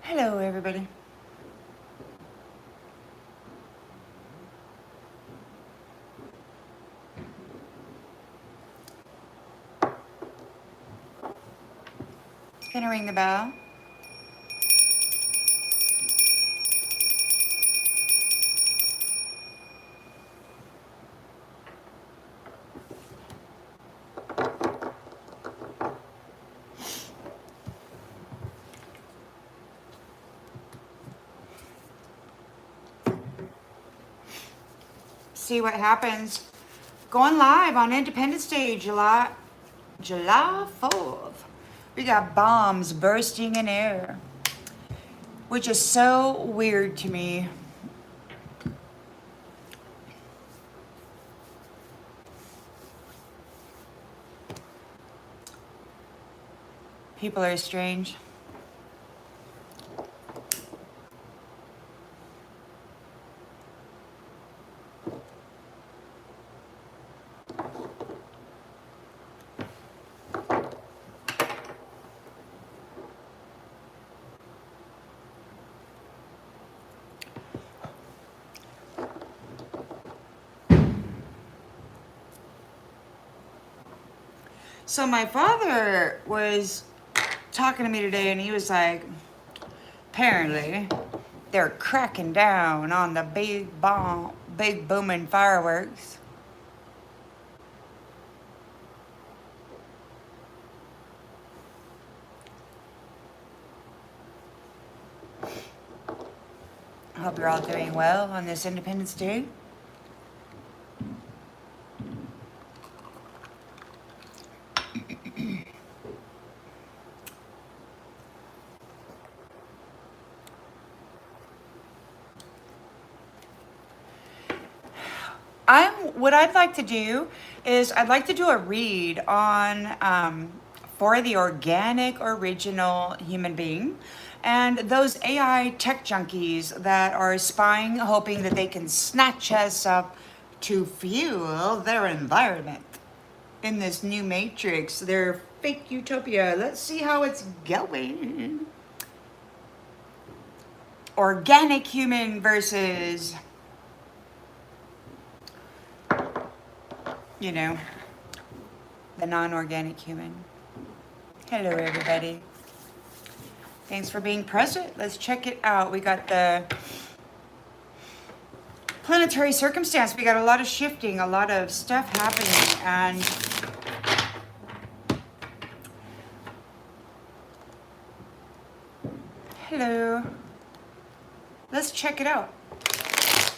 Hello, everybody. Gonna ring the bell. See what happens. Going live on Independence Day, July 4th. We got bombs bursting in air, which is so weird to me. People are strange. So my father was talking to me today and he was like, apparently they're cracking down on the big booming fireworks. I hope you're all doing well on this Independence Day. What I'd like to do is I'd like to do a read on for the organic original human being and those AI tech junkies that are spying, hoping that they can snatch us up to fuel their environment in this new matrix, their fake utopia. Let's see how it's going. Organic human versus, you know, the non-organic human. Hello, everybody. Thanks for being present. Let's check it out. We got the planetary circumstance. We got a lot of shifting, a lot of stuff happening, and hello. Let's check it out.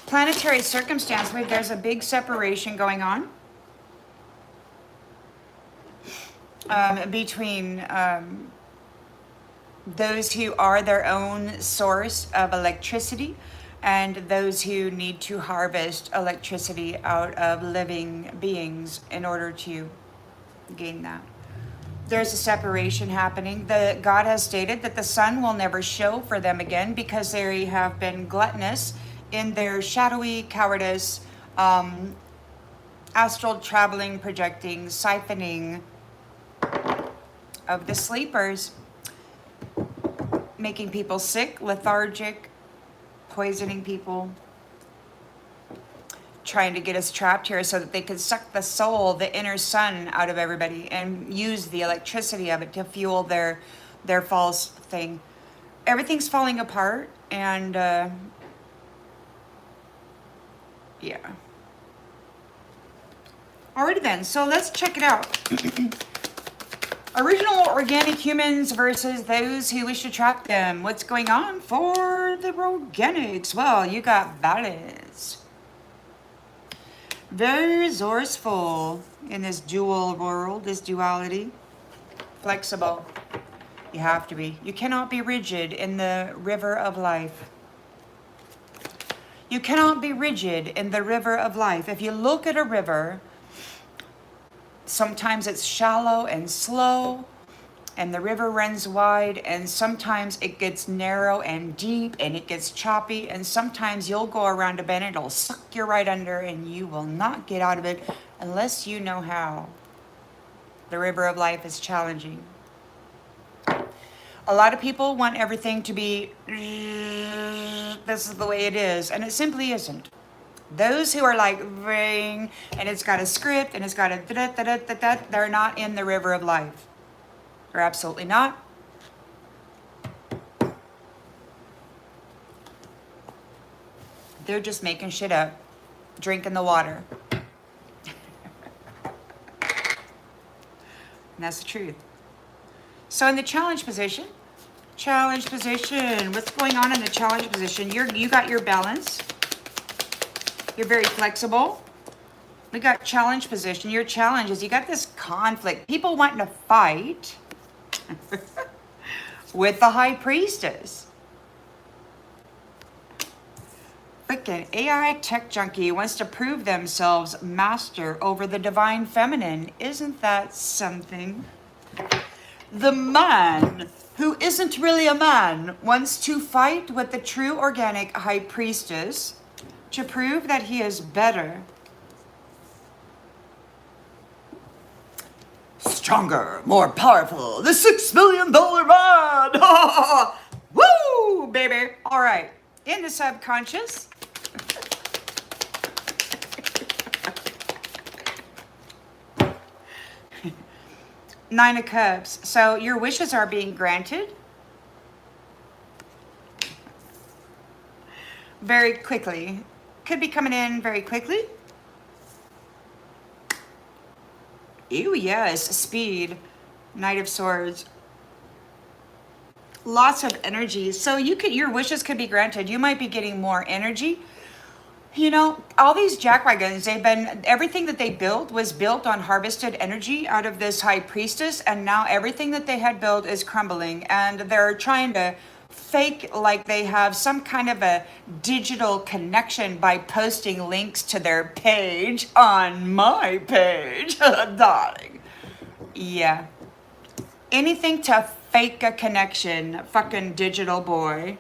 Planetary circumstance. Maybe there's a big separation going on between those who are their own source of electricity and those who need to harvest electricity out of living beings in order to gain that. There's a separation happening. God has stated that the sun will never show for them again because they have been gluttonous in their shadowy cowardice, astral traveling, projecting, siphoning of the sleepers, making people sick, lethargic, poisoning people, trying to get us trapped here so that they could suck the soul, the inner sun out of everybody and use the electricity of it to fuel their false thing. Everything's falling apart and yeah. Alrighty then, so let's check it out. Original organic humans versus those who wish to trap them. What's going on for the organics? Well, you got balance. Very resourceful in this dual world, this duality. Flexible. You have to be. You cannot be rigid in the river of life. You cannot be rigid in the river of life. If you look at a river, sometimes it's shallow and slow, and the river runs wide, and sometimes it gets narrow and deep, and it gets choppy, and sometimes you'll go around a bend and it'll suck you right under, and you will not get out of it unless you know how. The river of life is challenging. A lot of people want everything to be, this is the way it is, and it simply isn't. Those who are like, ring, and it's got a script, and it's got a da-da-da-da-da-da, they're not in the river of life. They're absolutely not. They're just making shit up, drinking the water. And that's the truth. So in the challenge position, what's going on in the challenge position? You got your balance. You're very flexible. We got challenge position. Your challenge is you got this conflict. People wanting to fight with the High Priestess. Freaking AI tech junkie wants to prove themselves master over the divine feminine. Isn't that something? The man who isn't really a man wants to fight with the true organic High Priestess to prove that he is better, stronger, more powerful, the $6 million man. Woo, baby. All right, in the subconscious, Nine of Cups. So your wishes are being granted very quickly. Could be coming in very quickly. Ew, yes, speed. Knight of Swords. Lots of energy. So your wishes could be granted. You might be getting more energy. You know, all these jackwagons, everything that they built was built on harvested energy out of this High Priestess, and now everything that they had built is crumbling, and they're trying to fake like they have some kind of a digital connection by posting links to their page on my page, darling. Yeah. Anything to fake a connection, fucking digital boy.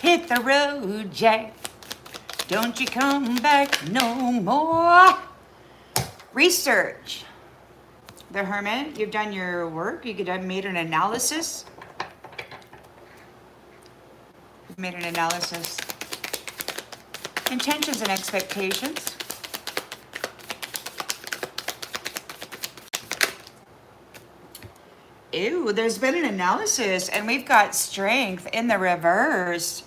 Hit the road, Jack. Don't you come back no more. Research. The Hermit, you've done your work. You could have made an analysis. You've made an analysis. Intentions and expectations. Ew, there's been an analysis, and we've got strength in the reverse.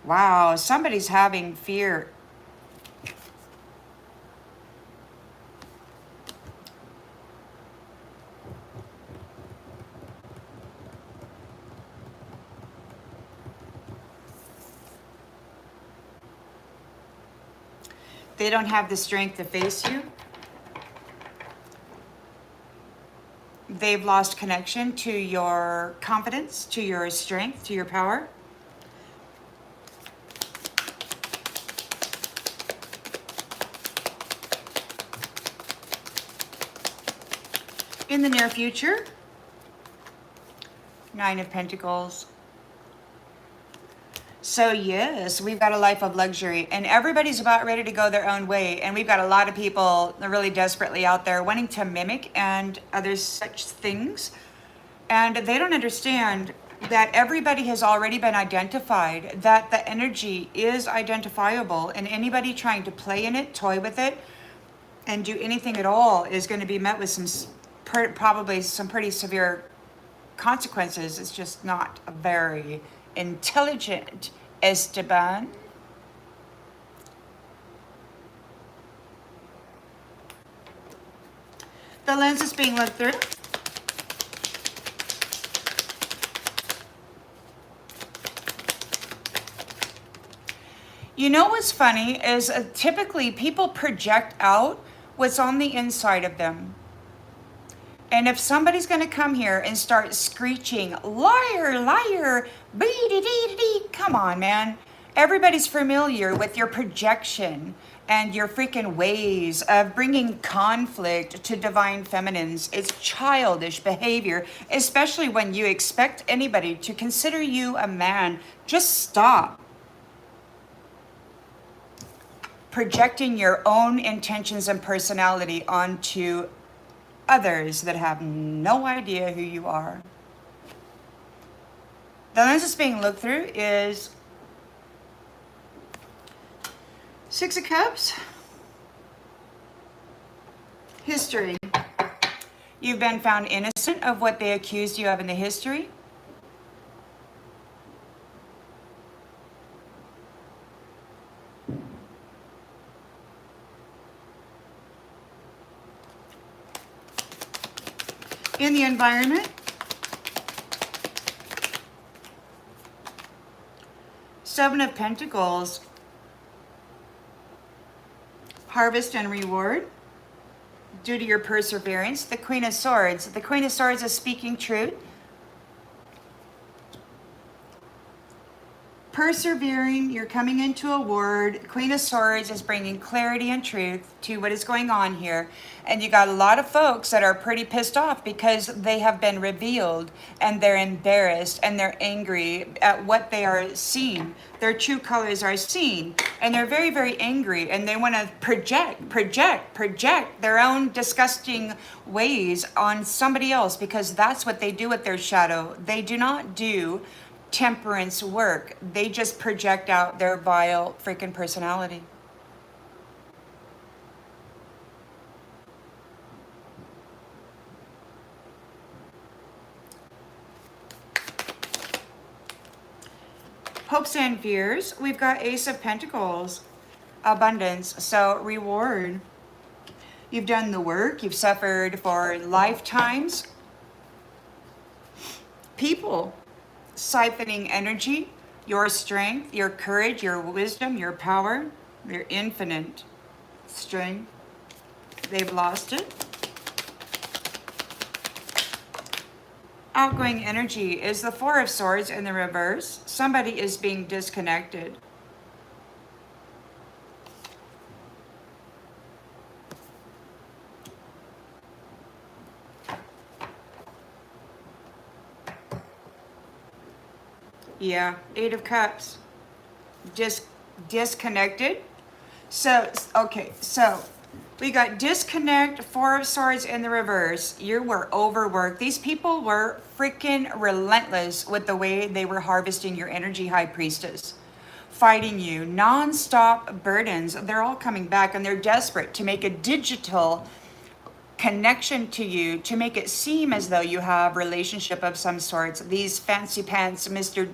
Wow, somebody's having fear. They don't have the strength to face you. They've lost connection to your confidence, to your strength, to your power. In the near future, Nine of Pentacles. So yes, we've got a life of luxury, and everybody's about ready to go their own way. And we've got a lot of people really desperately out there wanting to mimic and other such things. And they don't understand that everybody has already been identified, that the energy is identifiable, and anybody trying to play in it, toy with it, and do anything at all is going to be met with probably some pretty severe consequences. It's just not a very intelligent, Esteban. The lens is being looked through. You know what's funny is typically people project out what's on the inside of them. And if somebody's going to come here and start screeching, liar, liar, bee-dee-dee-dee, come on, man. Everybody's familiar with your projection and your freaking ways of bringing conflict to divine feminines. It's childish behavior, especially when you expect anybody to consider you a man. Just stop. projecting your own intentions and personality onto others that have no idea who you are. The lens that's being looked through is Six of Cups. History. You've been found innocent of what they accused you of in the history. In the environment, Seven of Pentacles, harvest and reward due to your perseverance. The Queen of Swords. The Queen of Swords is speaking truth. Persevering, you're coming into a word. Queen of Swords is bringing clarity and truth to what is going on here. And you got a lot of folks that are pretty pissed off because they have been revealed and they're embarrassed and they're angry at what they are seeing. Their true colors are seen and they're very, very angry and they want to project their own disgusting ways on somebody else because that's what they do with their shadow. They do not do temperance work. They just project out their vile freaking personality. Hopes and fears. We've got Ace of Pentacles, abundance, so reward. You've done the work, you've suffered for lifetimes. People siphoning energy, your strength, your courage, your wisdom, your power, your infinite strength. They've lost it. Outgoing energy is the Four of Swords in the reverse. Somebody is being disconnected. Yeah, Eight of Cups. Just disconnected. So, okay, so we got disconnect, Four of Swords in the reverse. You were overworked. These people were freaking relentless with the way they were harvesting your energy, High Priestess. Fighting you, non-stop burdens. They're all coming back and they're desperate to make a digital connection to you, to make it seem as though you have relationship of some sorts. These fancy pants, Mr.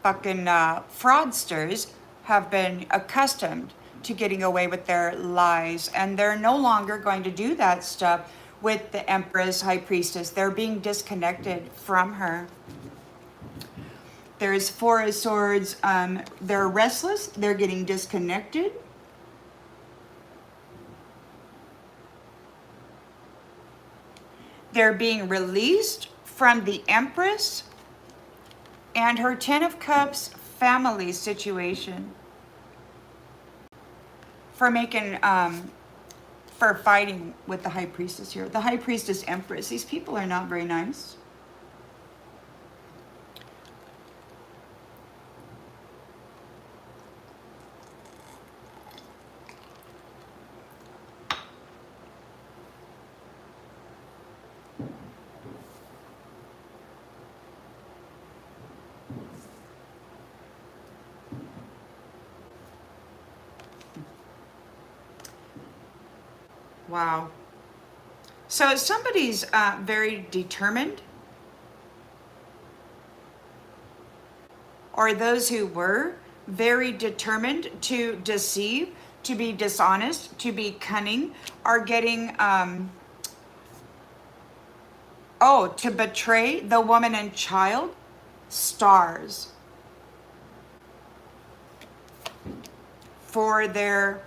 fucking fraudsters have been accustomed to getting away with their lies, and they're no longer going to do that stuff with the Empress, High Priestess. They're being disconnected from her. There's Four of Swords. They're restless. They're getting disconnected. They're being released from the Empress and her Ten of Cups family situation for making, for fighting with the High Priestess here. The High Priestess Empress. These people are not very nice. Wow. So somebody's very determined, or those who were very determined to deceive, to be dishonest, to be cunning, are getting, to betray the woman and child, stars, for their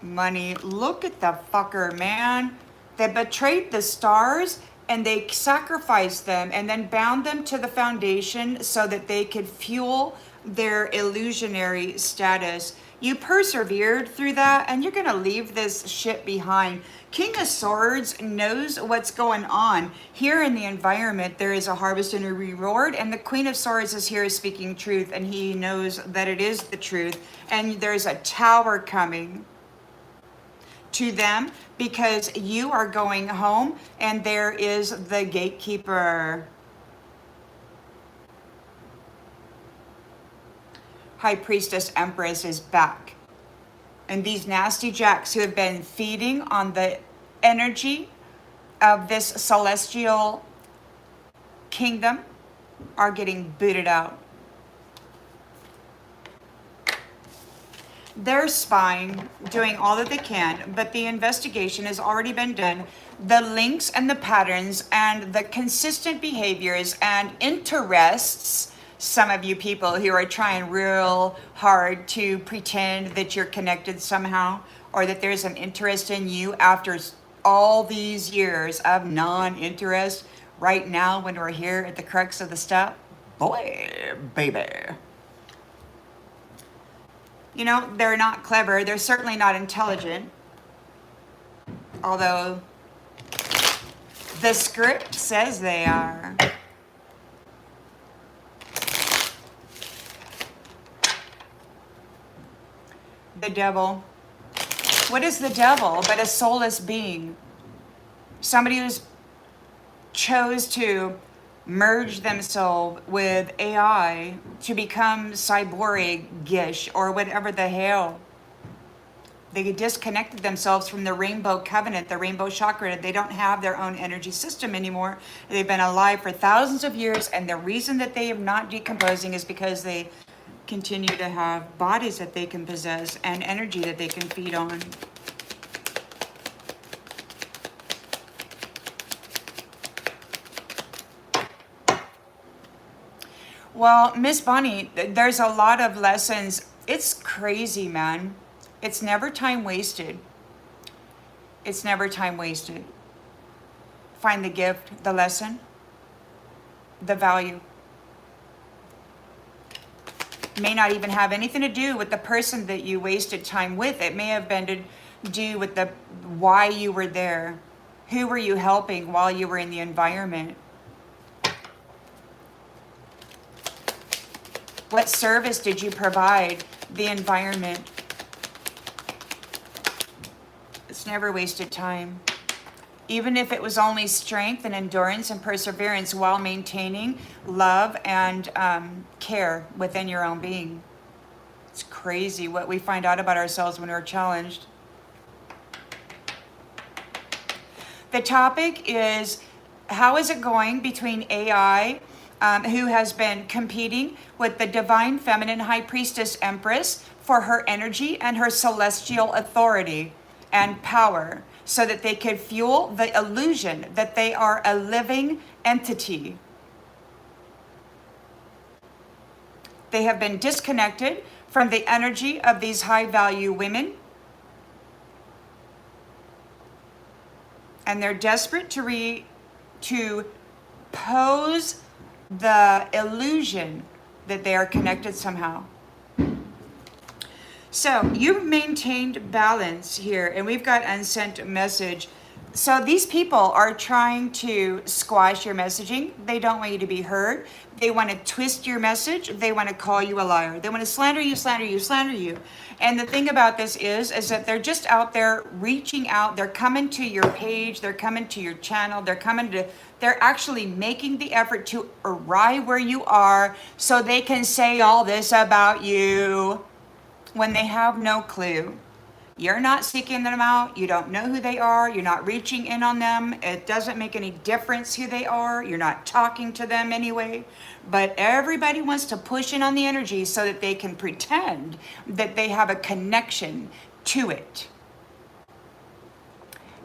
money. Look at the fucker, man. They betrayed the stars and they sacrificed them and then bound them to the foundation so that they could fuel their illusionary status. You persevered through that, and you're going to leave this shit behind. King of Swords knows what's going on. Here in the environment, there is a harvest and a reward, and the Queen of Swords is here speaking truth, and he knows that it is the truth. And there's a tower coming to them because you are going home, and there is the gatekeeper. High Priestess Empress is back. And these nasty jacks who have been feeding on the energy of this celestial kingdom are getting booted out. They're spying, doing all that they can, but the investigation has already been done. The links and the patterns and the consistent behaviors and interests, some of you people who are trying real hard to pretend that you're connected somehow, or that there's an interest in you after all these years of non-interest, right now when we're here at the crux of the stuff, boy, baby. You know, they're not clever. They're certainly not intelligent. Although the script says they are. The devil. What is the devil but a soulless being? Somebody who's chose to merge themselves with AI to become cyborg-ish or whatever the hell. They disconnected themselves from the rainbow covenant, the rainbow chakra. They don't have their own energy system anymore. They've been alive for thousands of years, and the reason that they are not decomposing is because they continue to have bodies that they can possess and energy that they can feed on. Well, Miss Bonnie, there's a lot of lessons. It's crazy, man. It's never time wasted. It's never time wasted. Find the gift, the lesson, the value. May not even have anything to do with the person that you wasted time with. It may have been to do with the why you were there. Who were you helping while you were in the environment? What service did you provide the environment? It's never wasted time. Even if it was only strength and endurance and perseverance while maintaining love and care within your own being. It's crazy what we find out about ourselves when we're challenged. The topic is, how is it going between AI, who has been competing with the divine feminine high priestess Empress for her energy and her celestial authority and power, so that they could fuel the illusion that they are a living entity. They have been disconnected from the energy of these high value women, and they're desperate to pose the illusion that they are connected somehow. So you've maintained balance here, and we've got unsent message. So these people are trying to squash your messaging. They don't want you to be heard. They want to twist your message. They want to call you a liar. They want to slander you, slander you, slander you. And the thing about this is that they're just out there reaching out. They're coming to your page. They're coming to your channel. They're actually making the effort to arrive where you are so they can say all this about you when they have no clue. You're not seeking them out. You don't know who they are. You're not reaching in on them. It doesn't make any difference who they are. You're not talking to them anyway. But everybody wants to push in on the energy so that they can pretend that they have a connection to it.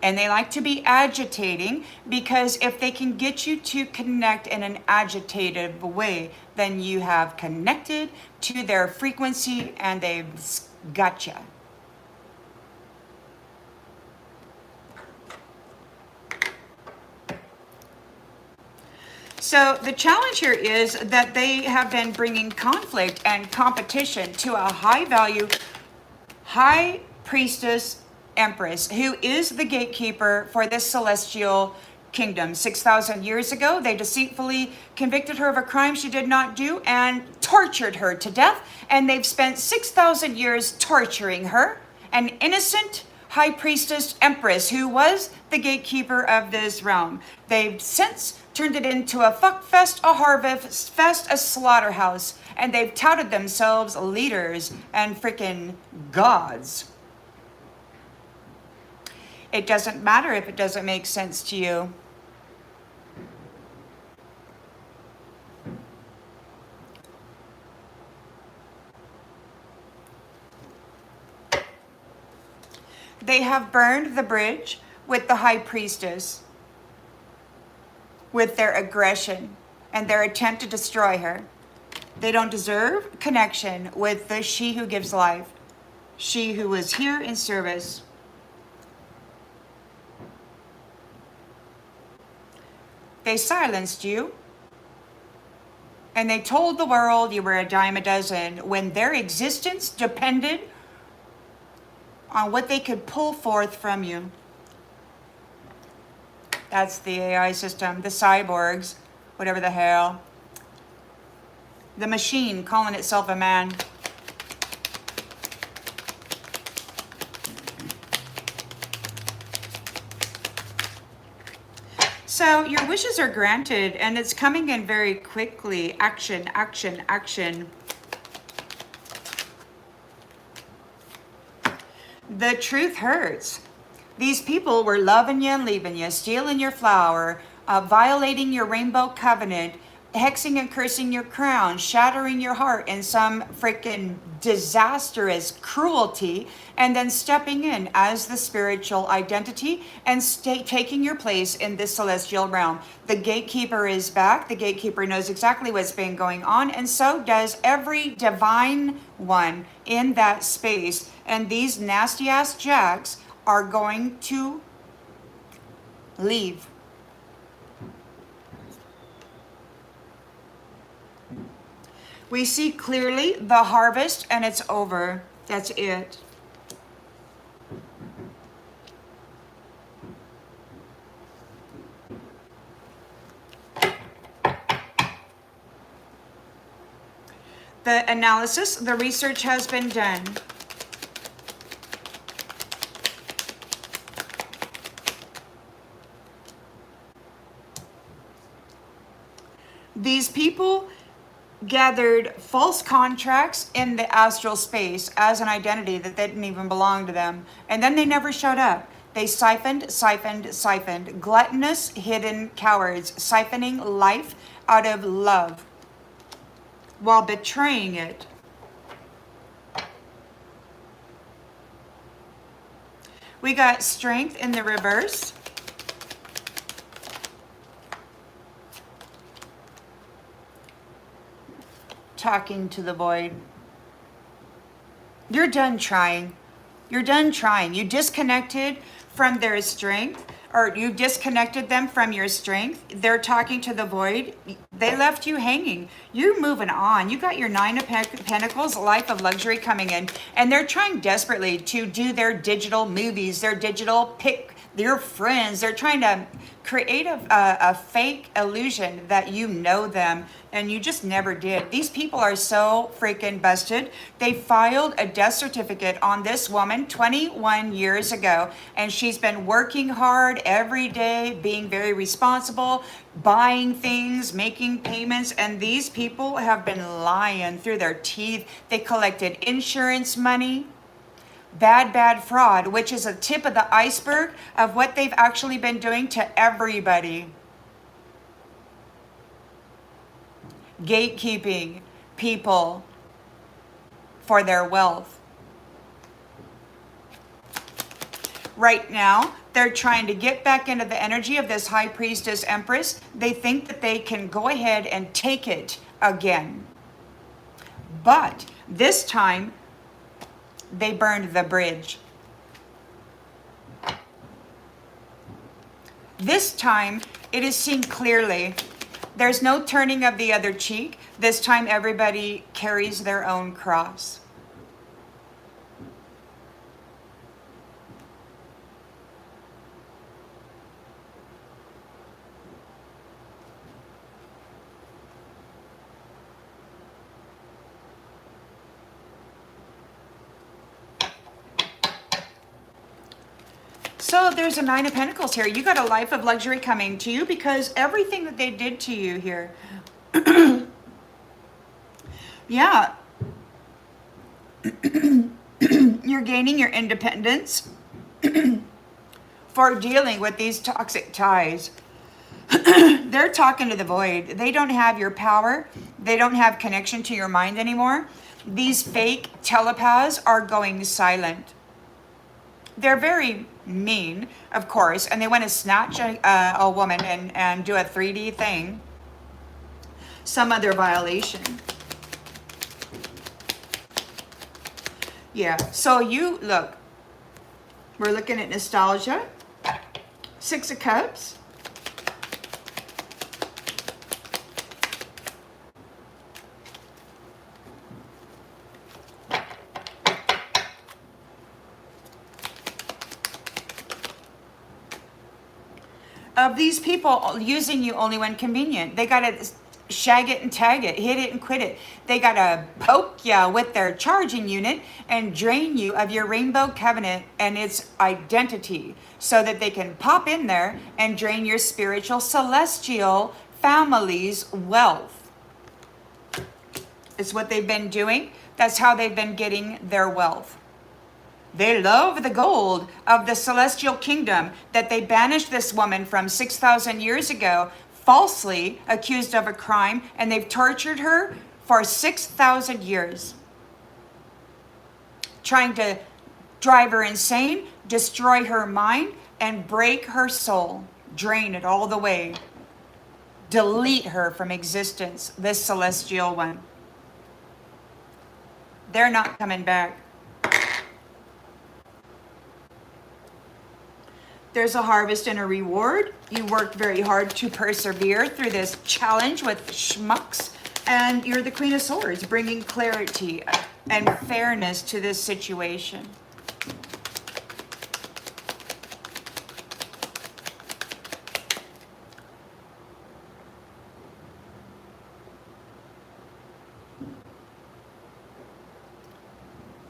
And they like to be agitating, because if they can get you to connect in an agitated way, then you have connected to their frequency and they've got you. So the challenge here is that they have been bringing conflict and competition to a high value High Priestess Empress, who is the gatekeeper for this celestial kingdom. 6,000 years ago, they deceitfully convicted her of a crime she did not do and tortured her to death. And they've spent 6,000 years torturing her, an innocent High Priestess Empress who was the gatekeeper of this realm. They've since turned it into a fuck fest, a harvest fest, a slaughterhouse, and they've touted themselves leaders and freaking gods. It doesn't matter if it doesn't make sense to you. They have burned the bridge with the High Priestess, with their aggression and their attempt to destroy her. They don't deserve connection with the she who gives life, she who was here in service. They silenced you, and they told the world you were a dime a dozen when their existence depended on what they could pull forth from you. That's the AI system, the cyborgs, whatever the hell. The machine calling itself a man. So your wishes are granted, and it's coming in very quickly. Action, action, action. The truth hurts. These people were loving you and leaving you, stealing your flower, violating your rainbow covenant, hexing and cursing your crown, shattering your heart in some freaking disastrous cruelty, and then stepping in as the spiritual identity and taking your place in this celestial realm. The gatekeeper is back. The gatekeeper knows exactly what's been going on, and so does every divine one in that space. And these nasty ass jacks are going to leave. We see clearly the harvest, and it's over. That's it. The analysis, the research has been done. These people gathered false contracts in the astral space as an identity that didn't even belong to them. And then they never showed up. They siphoned. Gluttonous, hidden cowards, siphoning life out of love while betraying it. We got strength in the reverse. Talking to the void. You're done trying. You're done trying. You disconnected from their strength, or you disconnected them from your strength. They're talking to the void. They left you hanging. You're moving on. You got your Nine of Pentacles, life of luxury coming in, and they're trying desperately to do their digital movies, their digital pick, their friends. They're trying to create a fake illusion that you know them, and you just never did. These people are so freaking busted. They filed a death certificate on this woman 21 years ago, and she's been working hard every day, being very responsible, buying things, making payments, and these people have been lying through their teeth. They collected insurance money. Bad fraud, which is a tip of the iceberg of what they've actually been doing to everybody. Gatekeeping people for their wealth. Right now, they're trying to get back into the energy of this High Priestess Empress. They think that they can go ahead and take it again. But this time, they burned the bridge. This time, it is seen clearly. There's no turning of the other cheek. This time, everybody carries their own cross. So there's a Nine of Pentacles here. You got a life of luxury coming to you because everything that they did to you here. Yeah. You're gaining your independence for dealing with these toxic ties. They're talking to the void. They don't have your power. They don't have connection to your mind anymore. These fake telepaths are going silent. They're very mean, of course, and they want to snatch a woman and do a 3D thing. Some other violation. Yeah, so you, look, we're looking at nostalgia. Six of Cups. Of these people using you only when convenient. They got to shag it and tag it, hit it and quit it. They got to poke you with their charging unit and drain you of your rainbow covenant and its identity so that they can pop in there and drain your spiritual celestial family's wealth. It's what they've been doing. That's how they've been getting their wealth. They love the gold of the celestial kingdom that they banished this woman from 6,000 years ago, falsely accused of a crime, and they've tortured her for 6,000 years. Trying to drive her insane, destroy her mind, and break her soul. Drain it all the way. Delete her from existence, this celestial one. They're not coming back. There's a harvest and a reward. You worked very hard to persevere through this challenge with schmucks. And you're the Queen of Swords, bringing clarity and fairness to this situation.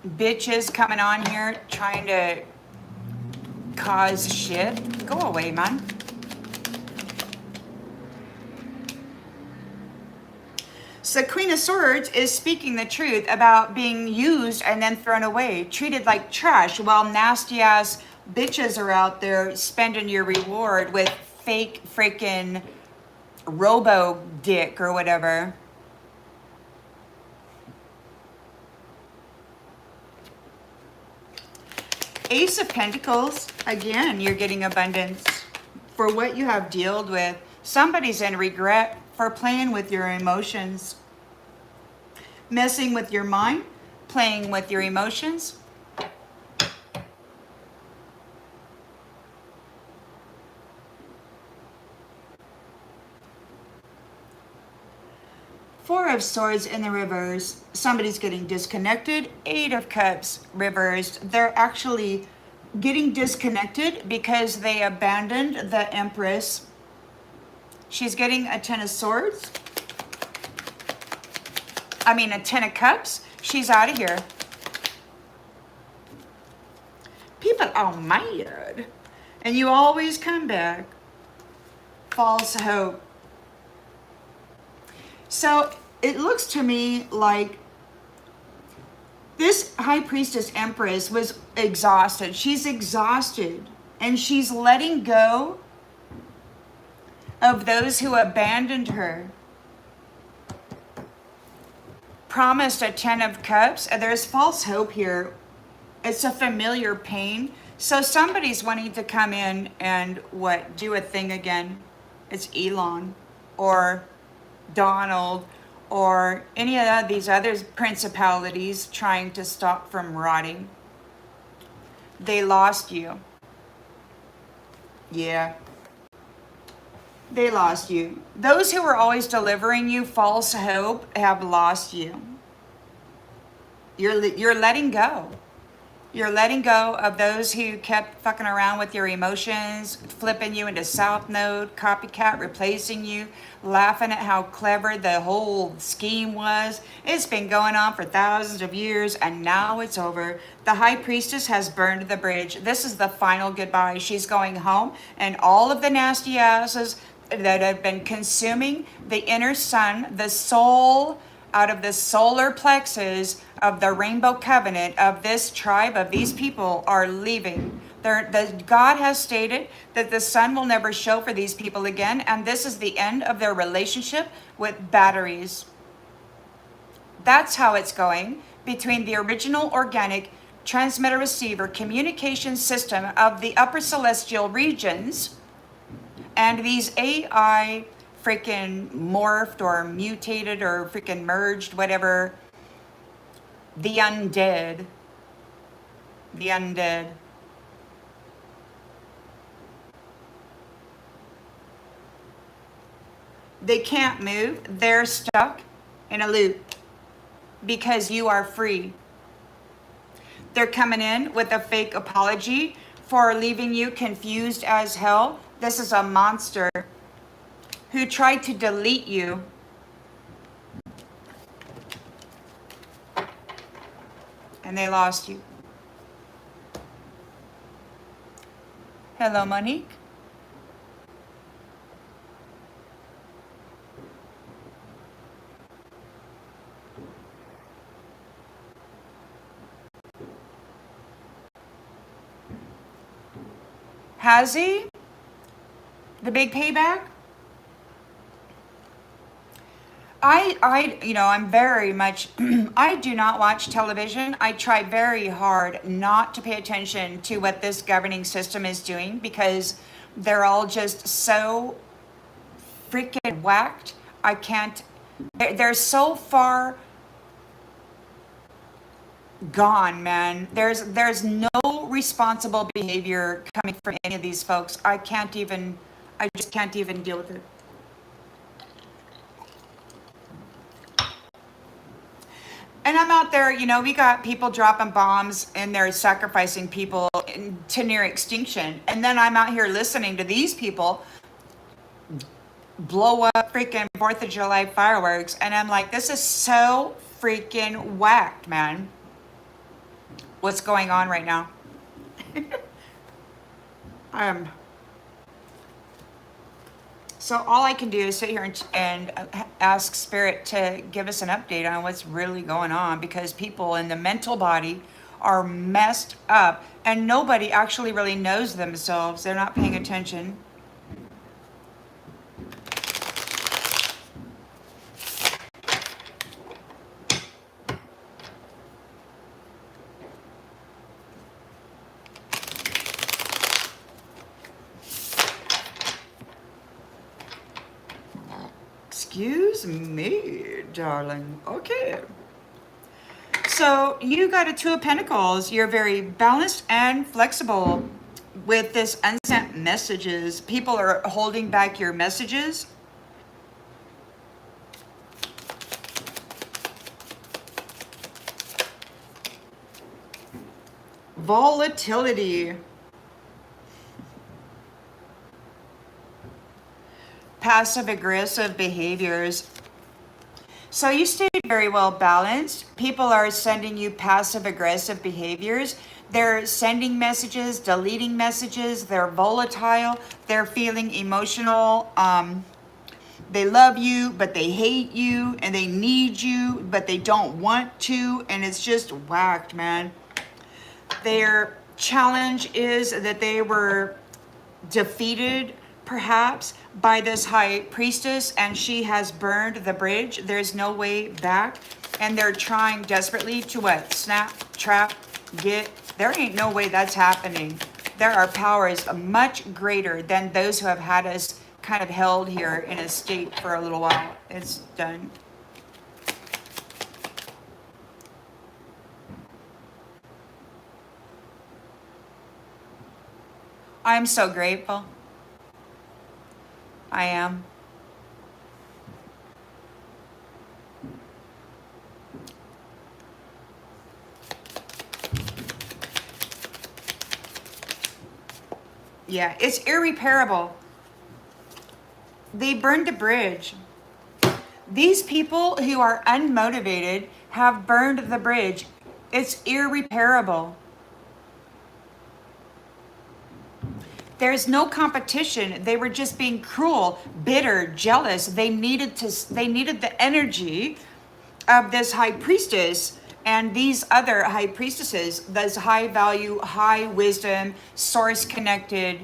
Bitches coming on here trying to cause shit. Go away, man. So Queen of Swords is speaking the truth about being used and then thrown away, treated like trash, while nasty ass bitches are out there spending your reward with fake freaking robo dick or whatever. Ace of Pentacles, again, you're getting abundance for what you have dealt with. Somebody's in regret for playing with your emotions, messing with your mind, playing with your emotions. Four of Swords in the reverse. Somebody's getting disconnected. Eight of Cups reversed. They're actually getting disconnected because they abandoned the Empress. She's getting a Ten of Swords. I mean, a Ten of Cups. She's out of here. People are mad. And you always come back. False hope. So it looks to me like this High Priestess Empress was exhausted. She's exhausted. And she's letting go of those who abandoned her. Promised a Ten of Cups. There's false hope here. It's a familiar pain. So somebody's wanting to come in and do a thing again. It's Elon or Donald or any of these other principalities trying to stop from rotting. They lost you. Yeah. They lost you. Those who were always delivering you false hope have lost you. You're letting go. You're letting go of those who kept fucking around with your emotions, flipping you into South Node, copycat, replacing you, laughing at how clever the whole scheme was. It's been going on for thousands of years and now it's over. The High Priestess has burned the bridge. This is the final goodbye. She's going home, and all of the nasty asses that have been consuming the inner sun, the soul out of the solar plexus of the rainbow covenant of this tribe, of these people, are leaving. God has stated that the sun will never show for these people again, and this is the end of their relationship with batteries. That's how it's going between the original organic transmitter receiver communication system of the upper celestial regions and these AI freaking morphed or mutated or freaking merged, whatever, the undead. The undead. They can't move. They're stuck in a loop because you are free. They're coming in with a fake apology for leaving you confused as hell. This is a monster who tried to delete you. And they lost you. Hello, Monique. Has he? The big payback? I'm very much, I do not watch television. I try very hard not to pay attention to what this governing system is doing because they're all just so freaking whacked. I can't, they're so far gone, man. There's no responsible behavior coming from any of these folks. I just can't even deal with it. And I'm out there, we got people dropping bombs and they're sacrificing people to near extinction. And then I'm out here listening to these people blow up freaking 4th of July fireworks. And I'm like, this is so freaking whacked, man. What's going on right now? So all I can do is sit here and ask Spirit to give us an update on what's really going on, because people in the mental body are messed up and nobody actually really knows themselves. They're not paying attention. Excuse me, darling. Okay. So you got a 2 of Pentacles. You're very balanced and flexible with this unsent messages. People are holding back your messages. Volatility. Passive aggressive behaviors. So you stayed very well balanced. People are sending you passive aggressive behaviors. They're sending messages, deleting messages. They're volatile. They're feeling emotional. They love you, but they hate you, and they need you, but they don't want to. And it's just whacked, man. Their challenge is that they were defeated perhaps by this High Priestess, and she has burned the bridge. There's no way back, and they're trying desperately to what? Snap, trap, get. There ain't no way that's happening. There are powers much greater than those who have had us kind of held here in a state for a little while. It's done. I'm so grateful. I am. Yeah, it's irreparable. They burned the bridge. These people who are unmotivated have burned the bridge. It's irreparable. There's no competition. They were just being cruel, bitter, jealous. They needed the energy of this high priestess and these other high priestesses, those high value, high wisdom, source connected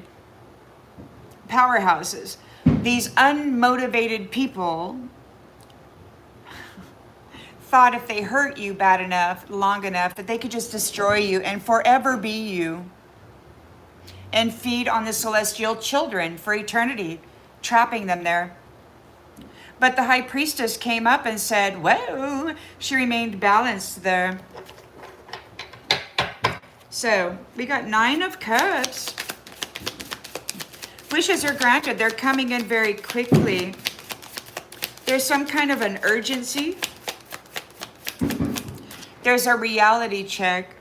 powerhouses. These unmotivated people thought if they hurt you bad enough, long enough, that they could just destroy you and forever be you and feed on the celestial children for eternity, trapping them there. But the high priestess came up and said, whoa, she remained balanced there. So we got 9 of Cups. Wishes are granted. They're coming in very quickly. There's some kind of an urgency. There's a reality check.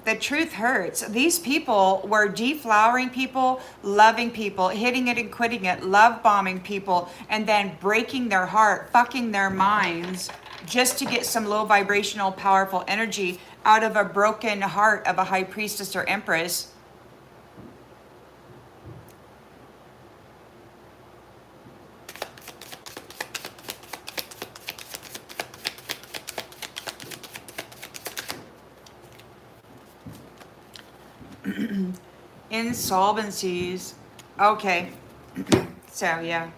The truth hurts. These people were deflowering people, loving people, hitting it and quitting it, love bombing people, and then breaking their heart, fucking their minds, just to get some low vibrational, powerful energy out of a broken heart of a high priestess or empress. Insolvencies. Okay. So, yeah.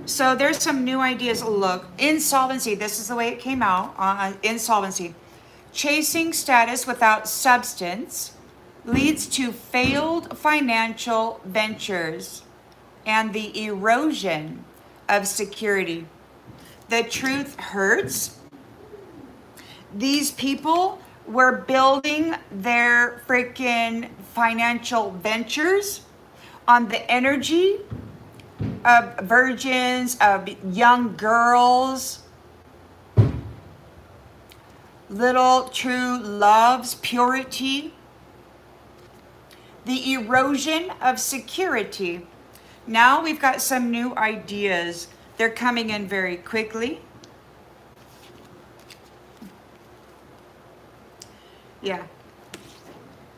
So there's some new ideas. Look, insolvency. This is the way it came out. Insolvency. Chasing status without substance leads to failed financial ventures and the erosion of security. The truth hurts. These people were building their freaking financial ventures on the energy of virgins, of young girls, little true loves, purity, the erosion of security. Now we've got some new ideas. They're coming in very quickly. Yeah.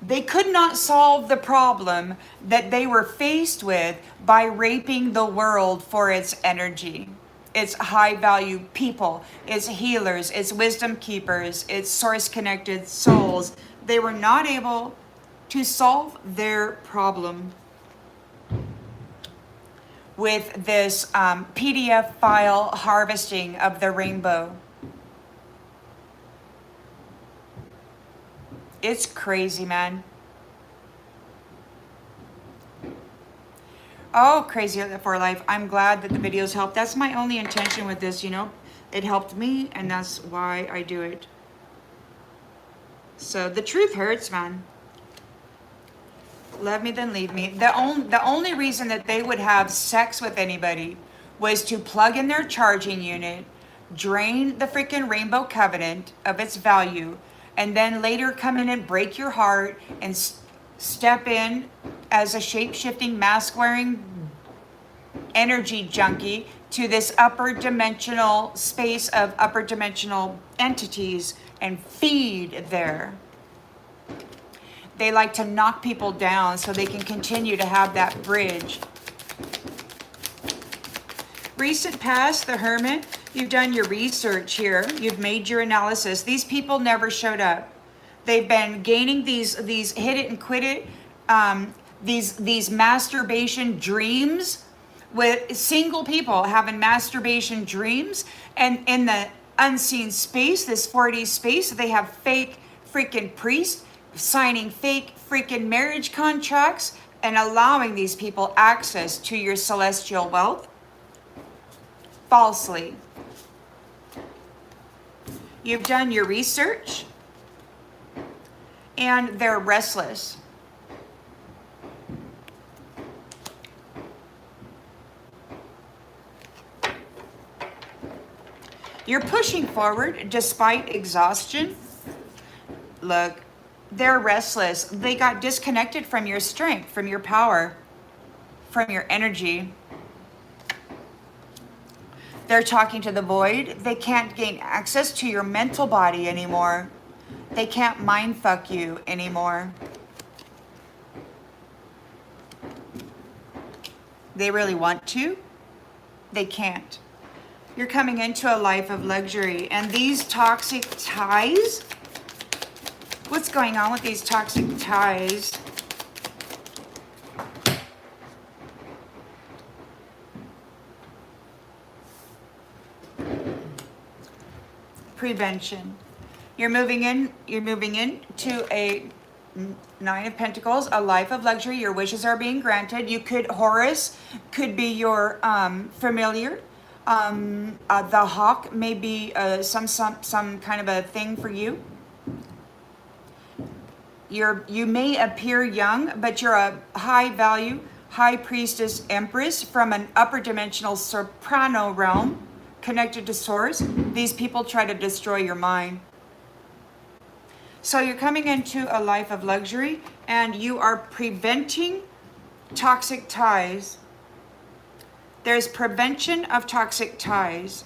They could not solve the problem that they were faced with by raping the world for its energy. It's high value people, it's healers, it's wisdom keepers, it's source connected souls. They were not able to solve their problem with this PDF file harvesting of the rainbow. It's crazy, man. Oh, crazy for life. I'm glad that the videos helped. That's my only intention with this, you know. It helped me, and that's why I do it. So the truth hurts, man. Love me, then leave me. The only reason that they would have sex with anybody was to plug in their charging unit, drain the freaking rainbow covenant of its value, and then later come in and break your heart and step in as a shape-shifting, mask-wearing energy junkie to this upper dimensional space of upper dimensional entities and feed there. They like to knock people down so they can continue to have that bridge. Recent past, the Hermit. You've done your research here. You've made your analysis. These people never showed up. They've been gaining these hit it and quit it, these masturbation dreams with single people having masturbation dreams, and in the unseen space, this 4D space, they have fake freaking priests signing fake freaking marriage contracts and allowing these people access to your celestial wealth falsely. You've done your research, and they're restless. You're pushing forward despite exhaustion. Look, They're restless. They got disconnected from your strength, from your power, from your energy. They're talking to the void. They can't gain access to your mental body anymore. They can't mind fuck you anymore. They really want to. They can't. You're coming into a life of luxury. And these toxic ties, what's going on with these toxic ties? Prevention. You're moving into a Nine of Pentacles, a life of luxury. Your wishes are being granted. You could, Horus could be your familiar. The hawk may be some kind of a thing for you. You may appear young, but you're a high value, High Priestess Empress from an upper dimensional soprano realm connected to source. These people try to destroy your mind. So you're coming into a life of luxury and you are preventing toxic ties. There's prevention of toxic ties.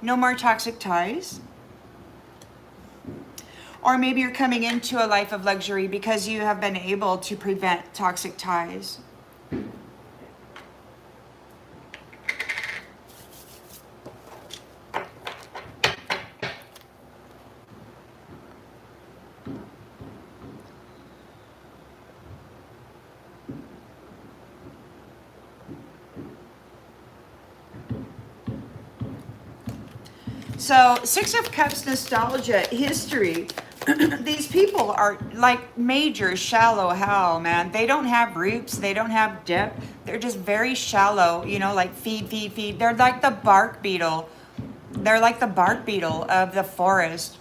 No more toxic ties. Or maybe you're coming into a life of luxury because you have been able to prevent toxic ties. So, Six of Cups, nostalgia, history. These people are like major shallow hell, man. They don't have roots. They don't have depth. They're just very shallow, you know, like feed. They're like the bark beetle. They're like the bark beetle of the forest.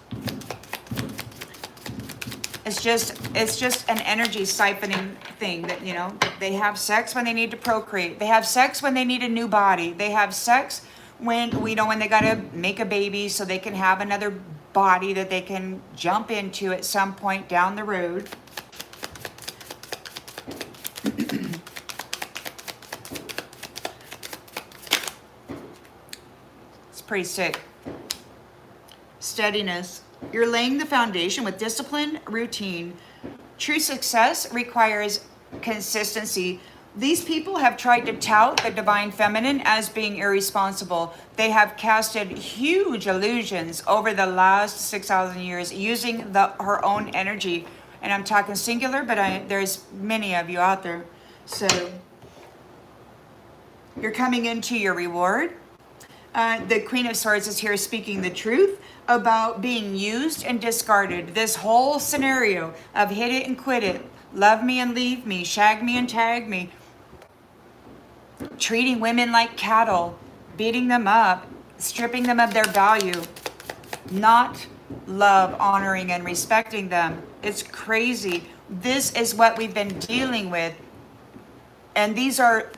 It's just an energy siphoning thing that, you know, they have sex when they need to procreate. They have sex when they need a new body. They have sex when they got to make a baby so they can have another body that they can jump into at some point down the road. It's pretty sick. Steadiness. You're laying the foundation with discipline, routine. True success requires consistency. These people have tried to tout the divine feminine as being irresponsible. They have casted huge illusions over the last 6,000 years using her own energy. And I'm talking singular, but there's many of you out there. So you're coming into your reward. The Queen of Swords is here speaking the truth about being used and discarded. This whole scenario of hit it and quit it, love me and leave me, shag me and tag me, treating women like cattle, beating them up, stripping them of their value, not love, honoring, and respecting them. It's crazy. This is what we've been dealing with. And these are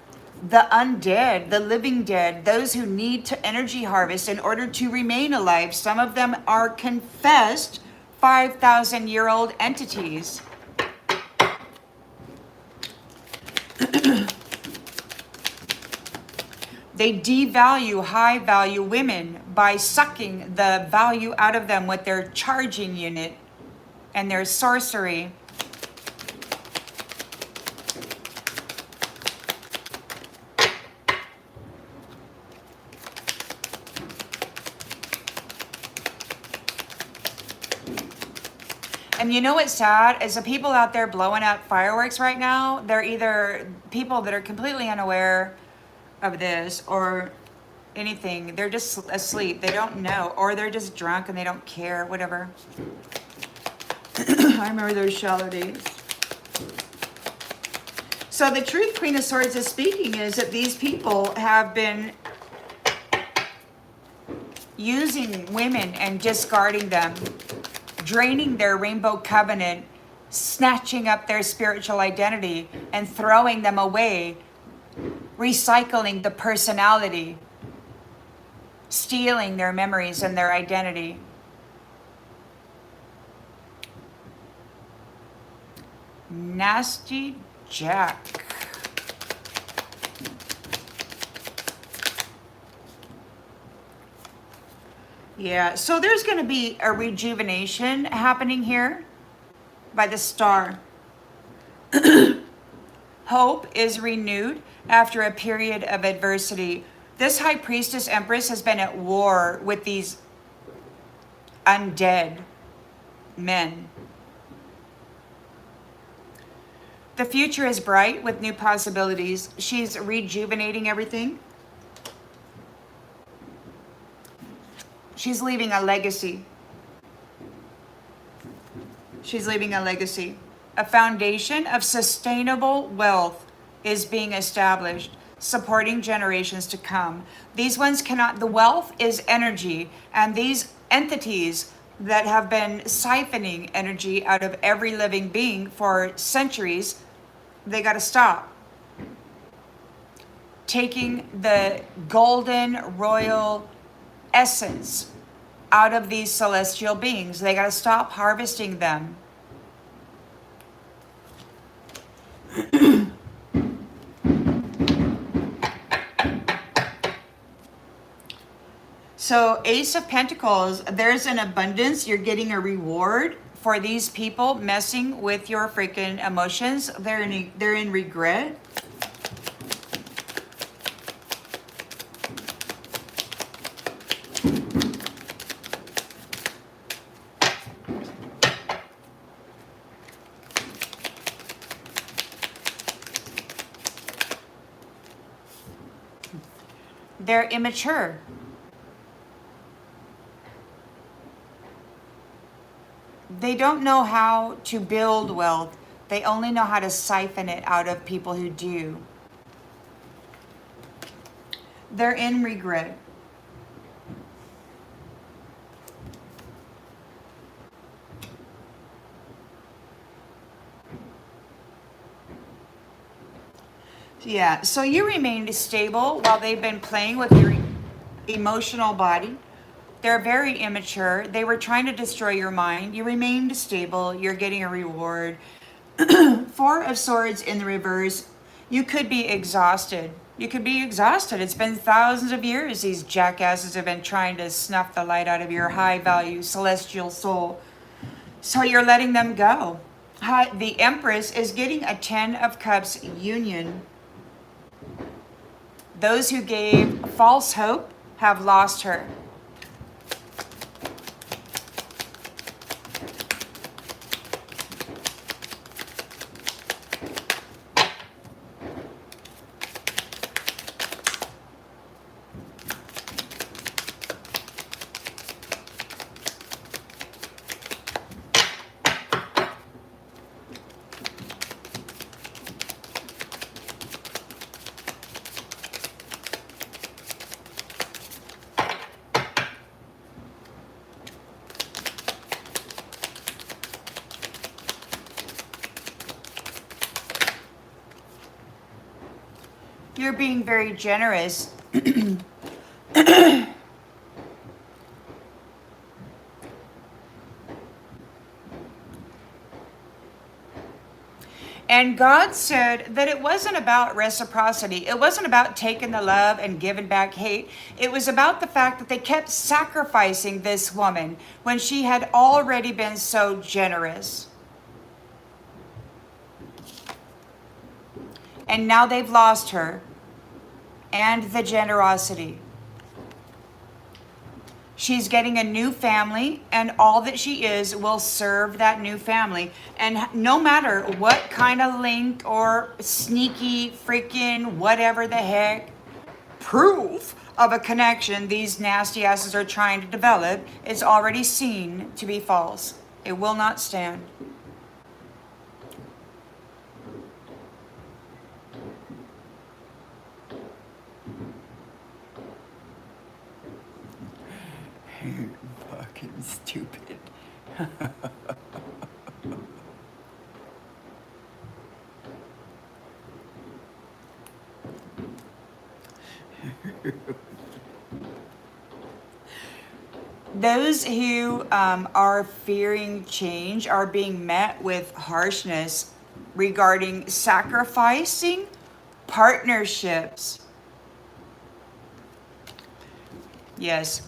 the undead, the living dead, those who need to energy harvest in order to remain alive. Some of them are confessed 5,000-year-old entities. They devalue high-value women by sucking the value out of them with their charging unit and their sorcery. And you know what's sad is the people out there blowing up fireworks right now, they're either people that are completely unaware of this or anything. They're just asleep. They don't know. Or they're just drunk and they don't care. Whatever. I remember those shallow days. So the truth Queen of Swords is speaking is that these people have been using women and discarding them, draining their rainbow covenant, snatching up their spiritual identity and throwing them away, recycling the personality. stealing their memories and their identity. Nasty Jack. Yeah, so there's going to be a rejuvenation happening here by the star. Hope is renewed after a period of adversity. This High Priestess Empress has been at war with these undead men. The future is bright with new possibilities. She's rejuvenating everything. She's leaving a legacy. She's leaving a legacy. A foundation of sustainable wealth is being established, supporting generations to come. These ones cannot, the wealth is energy, and these entities that have been siphoning energy out of every living being for centuries, they got to stop. Taking the golden royal essence out of these celestial beings. They got to stop harvesting them. So Ace of Pentacles, there's an abundance. You're getting a reward for these people messing with your freaking emotions. They're in regret. They're immature. They don't know how to build wealth. They only know how to siphon it out of people who do. They're in regret. Yeah, so you remained stable while they've been playing with your emotional body. They're very immature. They were trying to destroy your mind. You remained stable. You're getting a reward. Four of Swords in the reverse. You could be exhausted. You could be exhausted. It's been thousands of years these jackasses have been trying to snuff the light out of your high value celestial soul. So you're letting them go. The Empress is getting a 10 of Cups union. Those who gave false hope have lost her. You're being very generous. And God said that it wasn't about reciprocity. It wasn't about taking the love and giving back hate. It was about the fact that they kept sacrificing this woman when she had already been so generous. And now they've lost her and the generosity. She's getting a new family, and all that she is will serve that new family. And no matter what kind of link or sneaky freaking whatever the heck proof of a connection these nasty asses are trying to develop, is already seen to be false. It will not stand. Fucking stupid. Those who are fearing change are being met with harshness regarding sacrificing partnerships. Yes.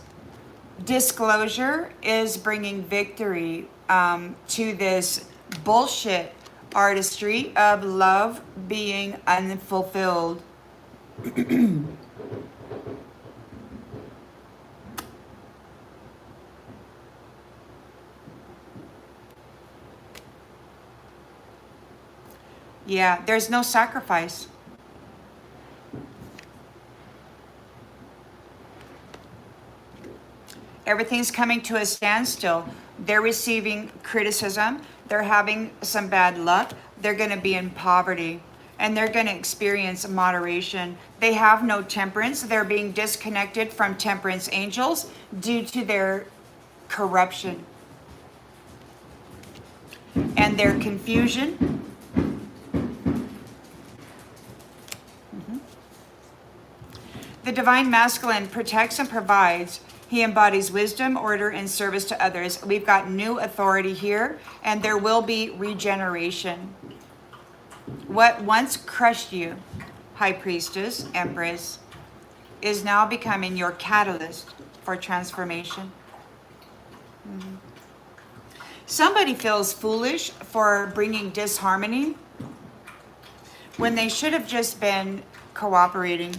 Disclosure is bringing victory to this bullshit artistry of love being unfulfilled. Yeah, there's no sacrifice. Everything's coming to a standstill. They're receiving criticism. They're having some bad luck. They're going to be in poverty and they're going to experience moderation. They have no temperance. They're being disconnected from temperance angels due to their corruption and their confusion. The divine masculine protects and provides. He embodies wisdom, order, and service to others. We've got new authority here, and there will be regeneration. What once crushed you, High Priestess, Empress, is now becoming your catalyst for transformation. Somebody feels foolish for bringing disharmony when they should have just been cooperating.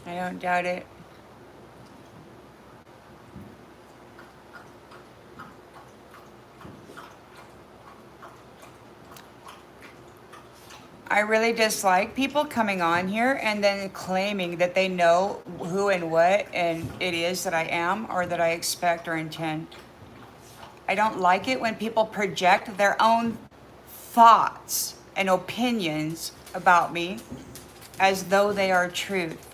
I don't doubt it. I really dislike people coming on here and then claiming that they know who and what and it is that I am or that I expect or intend. I don't like it when people project their own thoughts and opinions about me as though they are truth.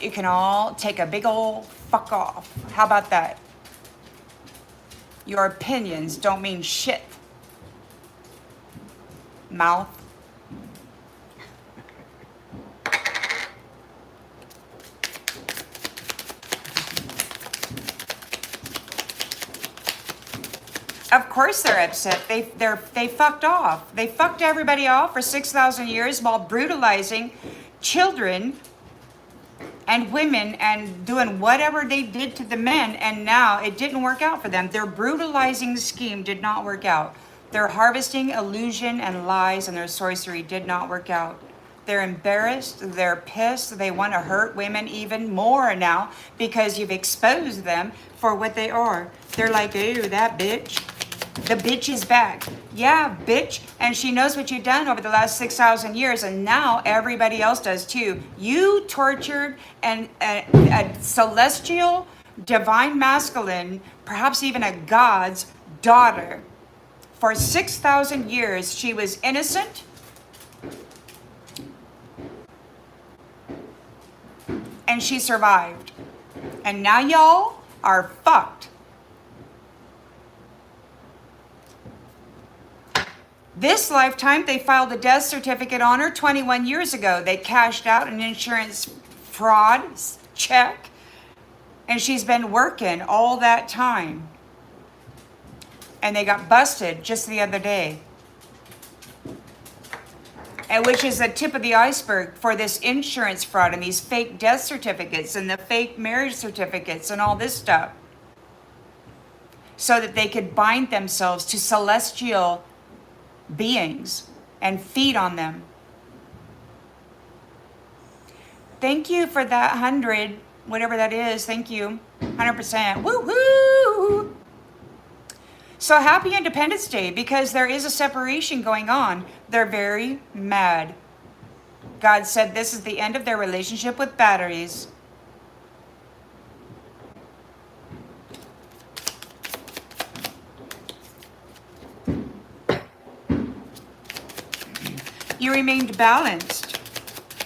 You can all take a big old fuck off. How about that? Your opinions don't mean shit. Mouth. Of course they're upset. They fucked off. They fucked everybody off for 6,000 years while brutalizing children and women and doing whatever they did to the men, and now it didn't work out for them. Their brutalizing scheme did not work out. Their harvesting illusion and lies and their sorcery did not work out. They're embarrassed, they're pissed, they want to hurt women even more now because you've exposed them for what they are. They're like, ooh, that bitch. The bitch is back. Yeah, bitch. And she knows what you've done over the last 6,000 years. And now everybody else does too. You tortured a celestial, divine masculine, perhaps even a god's daughter. For 6,000 years, she was innocent. And she survived. And now y'all are fucked. This lifetime, they filed a death certificate on her 21 years ago. They cashed out an insurance fraud check, and she's been working all that time. And they got busted just the other day. And which is the tip of the iceberg for this insurance fraud and these fake death certificates and the fake marriage certificates and all this stuff. So that they could bind themselves to celestial beings and feed on them. Thank you for that 100, whatever that is. Thank you. 100%. Woo-hoo! So happy Independence Day, because there is a separation going on. They're very mad. God said this is the end of their relationship with batteries. You remained balanced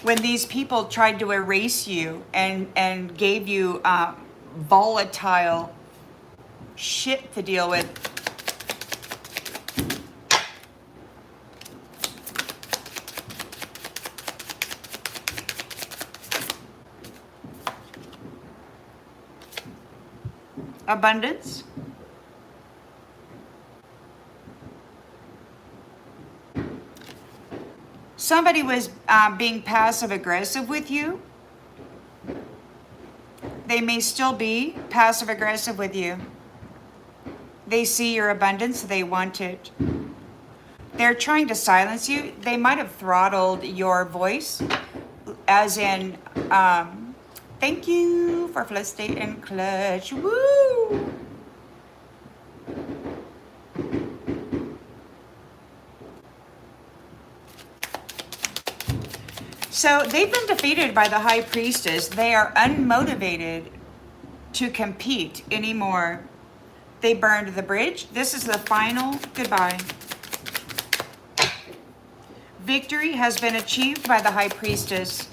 when these people tried to erase you and gave you volatile shit to deal with. Abundance. Somebody was being passive aggressive with you. They may still be passive aggressive with you. They see your abundance, they want it. They're trying to silence you. They might have throttled your voice, as in, thank you for Flood State and Clutch. Woo! So they've been defeated by the High Priestess. They are unmotivated to compete anymore. They burned the bridge. This is the final goodbye. Victory has been achieved by the High Priestess.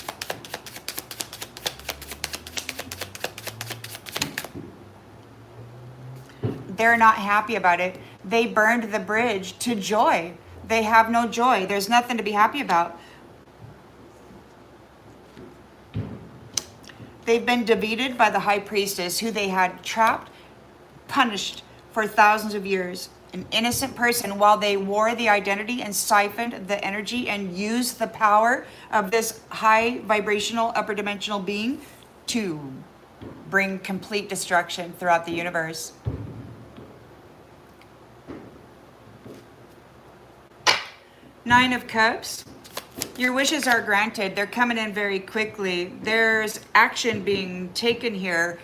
They're not happy about it. They burned the bridge to joy. They have no joy. There's nothing to be happy about. They've been defeated by the High Priestess, who they had trapped, punished for thousands of years. An innocent person, while they wore the identity and siphoned the energy and used the power of this high vibrational upper dimensional being to bring complete destruction throughout the universe. Nine of Cups. Your wishes are granted. They're coming in very quickly. There's action being taken here.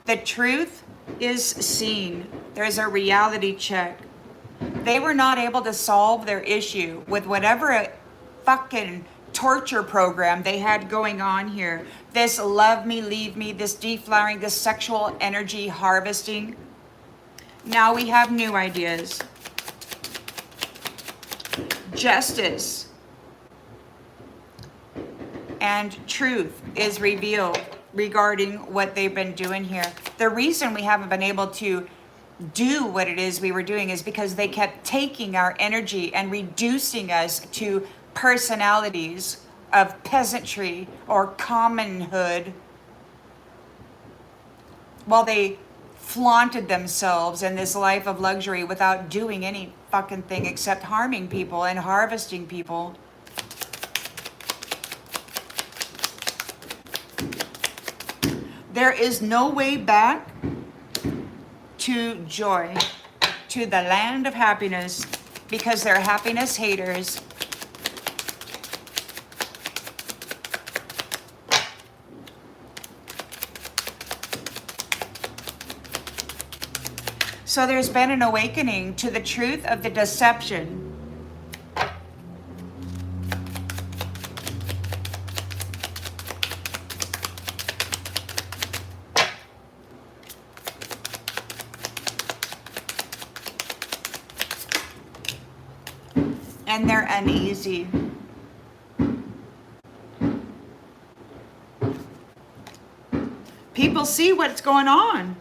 The truth is seen. There's a reality check. They were not able to solve their issue with whatever fucking torture program they had going on here. This love me, leave me, this deflowering, this sexual energy harvesting. Now we have new ideas. Justice and truth is revealed regarding what they've been doing here. The reason we haven't been able to do what it is we were doing is because they kept taking our energy and reducing us to personalities of peasantry or commonhood, while they flaunted themselves in this life of luxury without doing any fucking thing except harming people and harvesting people. There is no way back to joy, to the land of happiness, because they're happiness haters. So there's been an awakening to the truth of the deception. And they're uneasy. People see what's going on.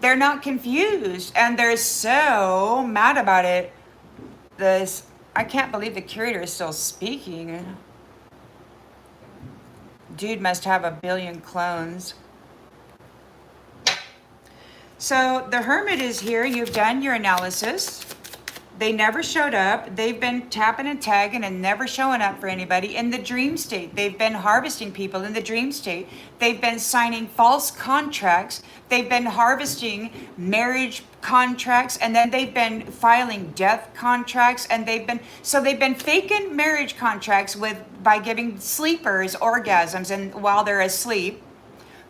They're not confused, and they're so mad about it. I can't believe the curator is still speaking. Dude must have a billion clones. So the Hermit is here. You've done your analysis. They never showed up. They've been tapping and tagging and never showing up for anybody. In the dream state, they've been harvesting people in the dream state. They've been signing false contracts. They've been harvesting marriage contracts, and then they've been filing death contracts, and they've been faking marriage contracts by giving sleepers orgasms and while they're asleep,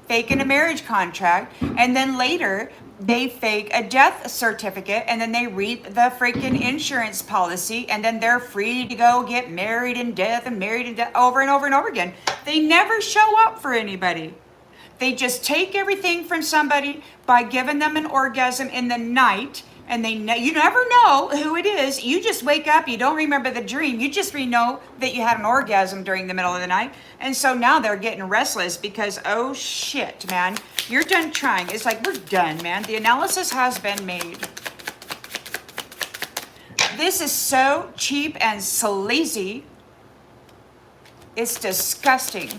faking a marriage contract, and then later they fake a death certificate, and then they reap the freaking insurance policy, and then they're free to go get married in death and married in death over and over and over again. They never show up for anybody. They just take everything from somebody by giving them an orgasm in the night, and you never know who it is. You just wake up, you don't remember the dream. You just know that you had an orgasm during the middle of the night. And so now they're getting restless because, oh shit, man, you're done trying. It's like, we're done, man. The analysis has been made. This is so cheap and sleazy. It's disgusting.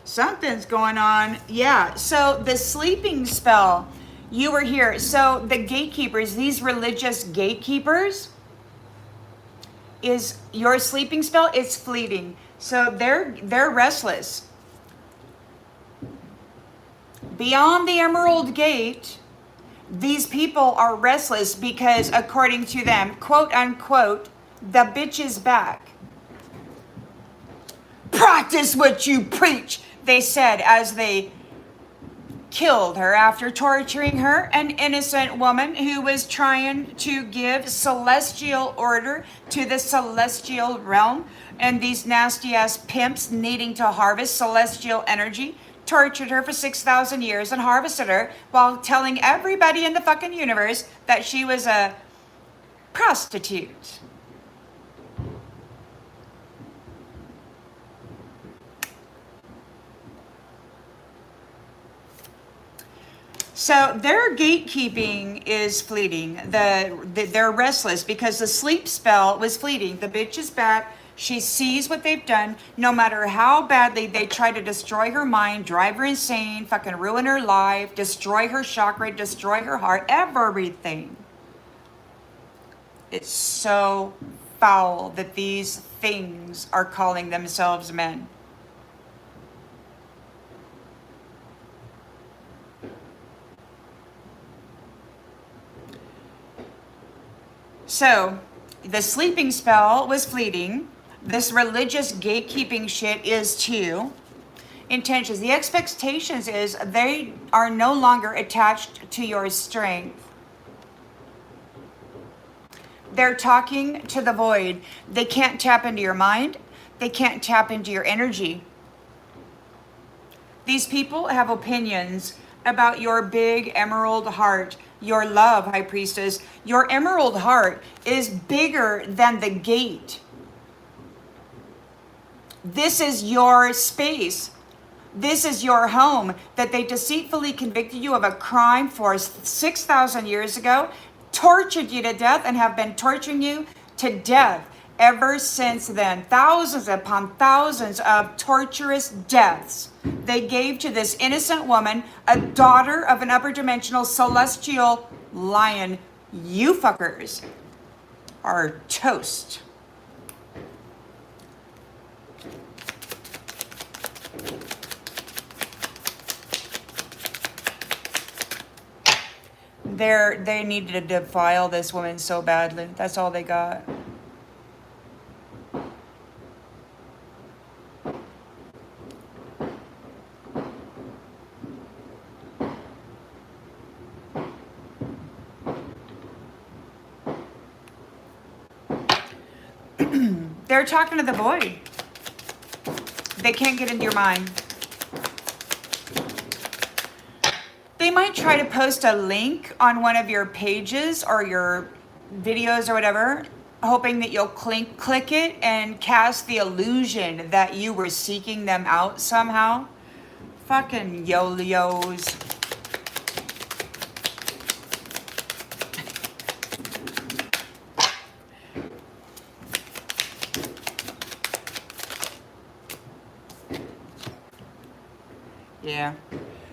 Something's going on. Yeah, so the sleeping spell, you were here. So the gatekeepers, these religious gatekeepers, is your sleeping spell is fleeting. So they're restless. Beyond the Emerald Gate, these people are restless because, according to them, quote unquote, the bitch is back. Practice what you preach, they said as they killed her after torturing her, an innocent woman who was trying to give celestial order to the celestial realm, and these nasty ass pimps needing to harvest celestial energy tortured her for 6,000 years and harvested her while telling everybody in the fucking universe that she was a prostitute. So their gatekeeping is fleeting. They're restless because the sleep spell was fleeting. The bitch is back. She sees what they've done. No matter how badly they try to destroy her mind, drive her insane, fucking ruin her life, destroy her chakra, destroy her heart, everything. It's so foul that these things are calling themselves men. So, the sleeping spell was fleeting. This religious gatekeeping shit is too. Intentions. The expectations is they are no longer attached to your strength. They're talking to the void. They can't tap into your mind. They can't tap into your energy. These people have opinions about your big emerald heart, your love, High Priestess. Your emerald heart is bigger than the gate. This is your space. This is your home that they deceitfully convicted you of a crime for 6,000 years ago, tortured you to death, and have been torturing you to death ever since then. Thousands upon thousands of torturous deaths they gave to this innocent woman, a daughter of an upper dimensional celestial lion. You fuckers are toast. They needed to defile this woman so badly. That's all they got. They're talking to the void. They can't get into your mind. They might try to post a link on one of your pages or your videos or whatever, hoping that you'll click it and cast the illusion that you were seeking them out somehow. Fucking yo-yos. Yeah.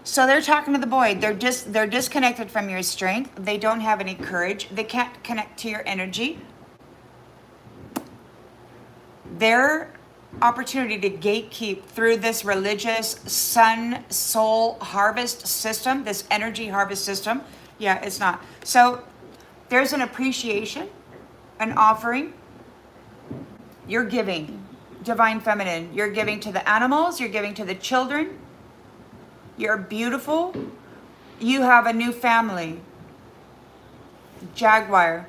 So they're talking to the boy. They're disconnected from your strength. They don't have any courage. They can't connect to your energy. Their opportunity to gatekeep through this religious sun soul harvest system, this energy harvest system. Yeah, it's not. So there's an appreciation, an offering. You're giving, divine feminine. You're giving to the animals. You're giving to the children. You're beautiful. You have a new family. Jaguar.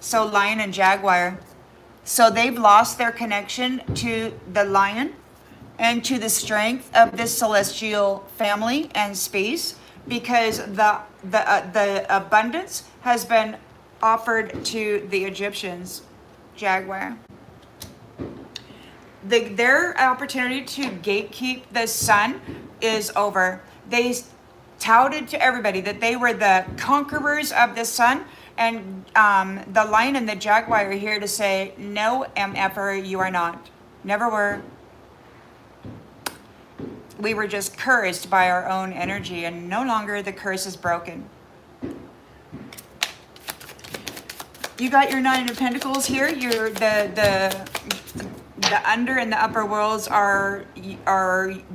So lion and jaguar. So they've lost their connection to the lion and to the strength of this celestial family and space, because the abundance has been offered to the Egyptians. Jaguar. Their opportunity to gatekeep the sun is over. They touted to everybody that they were the conquerors of the sun, and the lion and the jaguar are here to say, no, MFer, you are not. Never were. We were just cursed by our own energy, and no longer the curse is broken. You got your Nine of Pentacles here. You're the under and the upper worlds are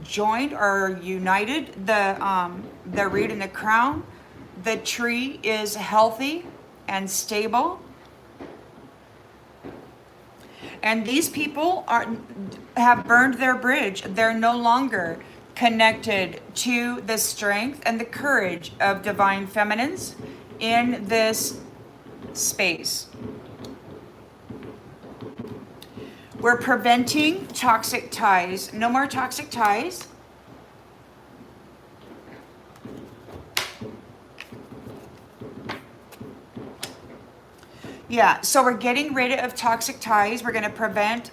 joined, are united. The root and the crown. The tree is healthy and stable. And these people have burned their bridge. They're no longer connected to the strength and the courage of divine feminines in this space. We're preventing toxic ties. No more toxic ties. Yeah, so we're getting rid of toxic ties. We're going to prevent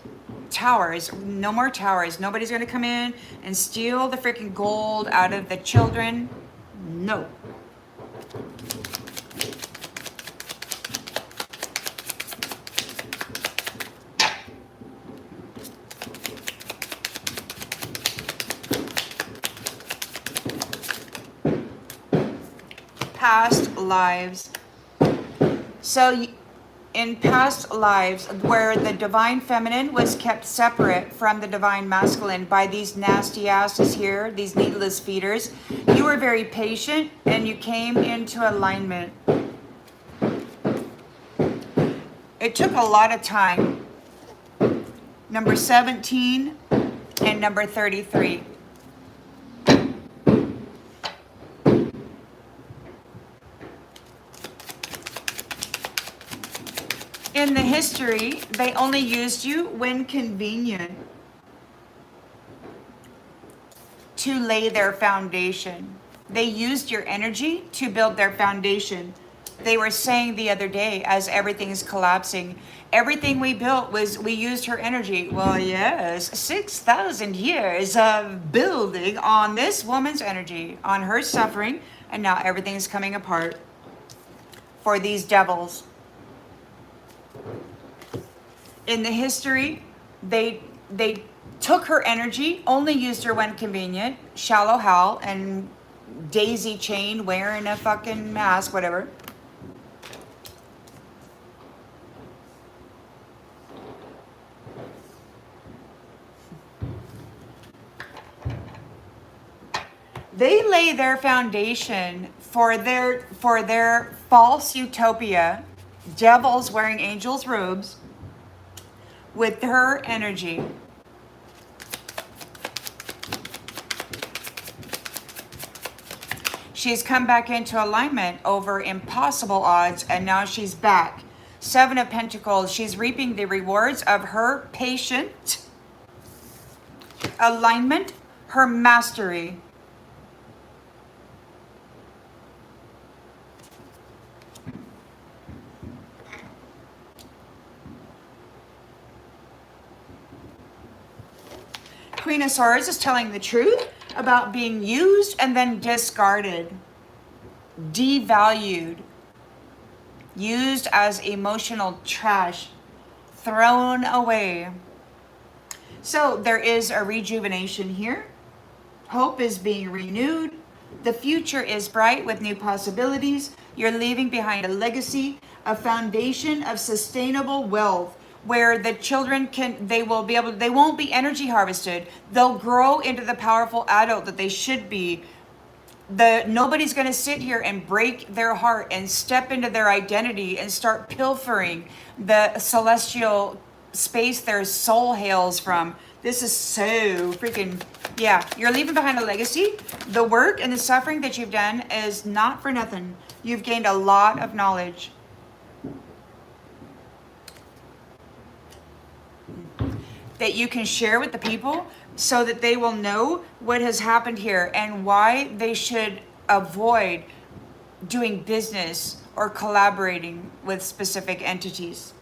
towers. No more towers. Nobody's going to come in and steal the freaking gold out of the children. No. Past lives. So in past lives where the divine feminine was kept separate from the divine masculine by these nasty asses here, these needless feeders, you were very patient and you came into alignment. It took a lot of time. Number 17 and number 33. In the history, they only used you when convenient to lay their foundation. They used your energy to build their foundation. They were saying the other day, as everything is collapsing, everything we built we used her energy. Well, yes, 6,000 years of building on this woman's energy, on her suffering, and now everything's coming apart for these devils. In the history, they took her energy, only used her when convenient, shallow Hal, and daisy chain, wearing a fucking mask, whatever. They lay their foundation for their false utopia, devils wearing angels' robes, with her energy. She's come back into alignment over impossible odds, and now she's back. Seven of Pentacles, she's reaping the rewards of her patient alignment, her mastery. Queen of Swords is telling the truth about being used and then discarded, devalued, used as emotional trash, thrown away. So there is a rejuvenation here. Hope is being renewed. The future is bright with new possibilities. You're leaving behind a legacy, a foundation of sustainable wealth where the children they won't be energy harvested. They'll grow into the powerful adult that they should be. Nobody's going to sit here and break their heart and step into their identity and start pilfering the celestial space their soul hails from. This is so freaking, yeah, you're leaving behind a legacy. The work and the suffering that you've done is not for nothing. You've gained a lot of knowledge. That you can share with the people so that they will know what has happened here and why they should avoid doing business or collaborating with specific entities.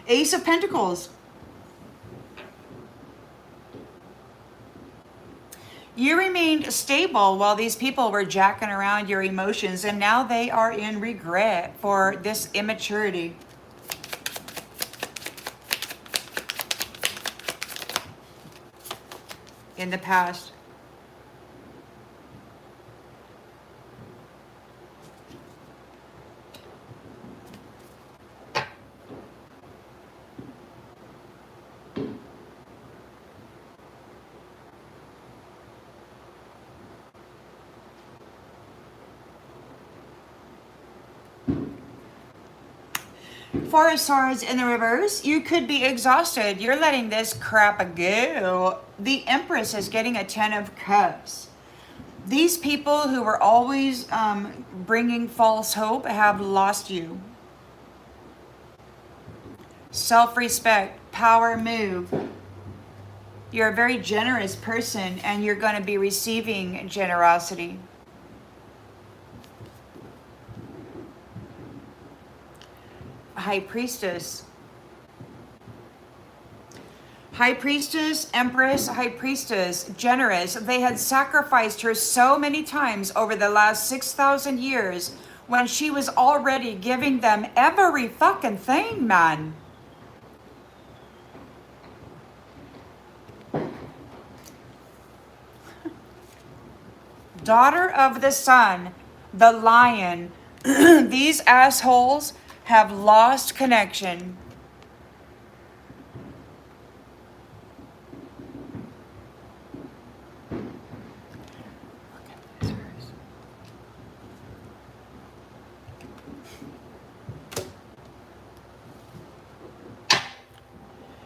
Ace of Pentacles. You remained stable while these people were jacking around your emotions, and now they are in regret for this immaturity. In the past. Four of Swords in the reverse. You could be exhausted. You're letting this crap go. The Empress is getting a 10 of Cups. These people who were always bringing false hope have lost you. Self-respect, power move. You're a very generous person and you're going to be receiving generosity. High Priestess. High Priestess, Empress, High Priestess, generous. They had sacrificed her so many times over the last 6,000 years when she was already giving them every fucking thing, man. Daughter of the Sun, the Lion. These assholes have lost connection.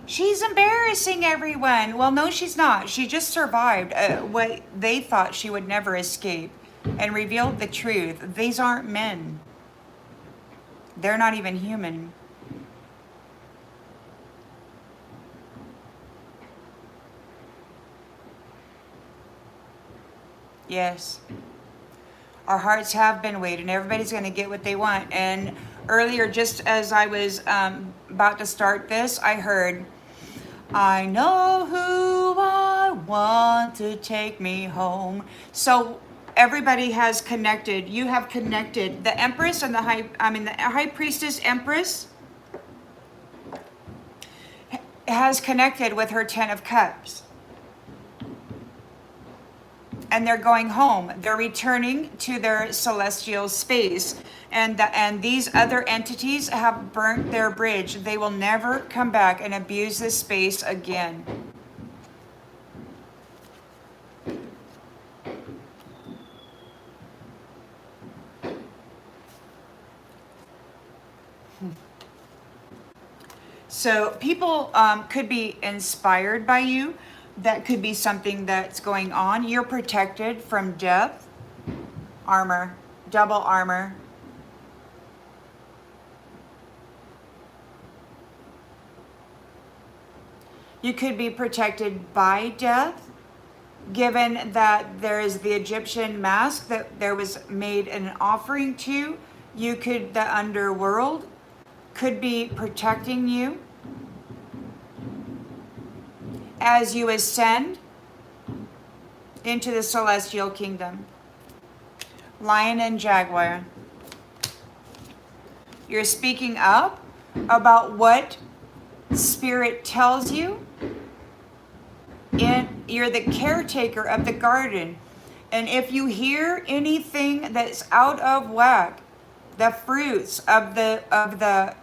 She's embarrassing everyone. Well, no, she's not. She just survived what they thought she would never escape and revealed the truth. These aren't men. They're not even human. Yes. Our hearts have been weighed and everybody's going to get what they want. And earlier, just as I was about to start this, I heard, I know who I want to take me home. So everybody has connected. You have connected. The Empress and the High Priestess Empress has connected with her 10 of Cups. And they're going home. They're returning to their celestial space. And these other entities have burnt their bridge. They will never come back and abuse this space again. So people could be inspired by you. That could be something that's going on. You're protected from death. Armor. Double armor. You could be protected by death, given that there is the Egyptian mask that there was made an offering to. The underworld could be protecting you as you ascend into the celestial kingdom. Lion and Jaguar. You're speaking up about what Spirit tells you. You're the caretaker of the garden. And if you hear anything that's out of whack, the fruits of the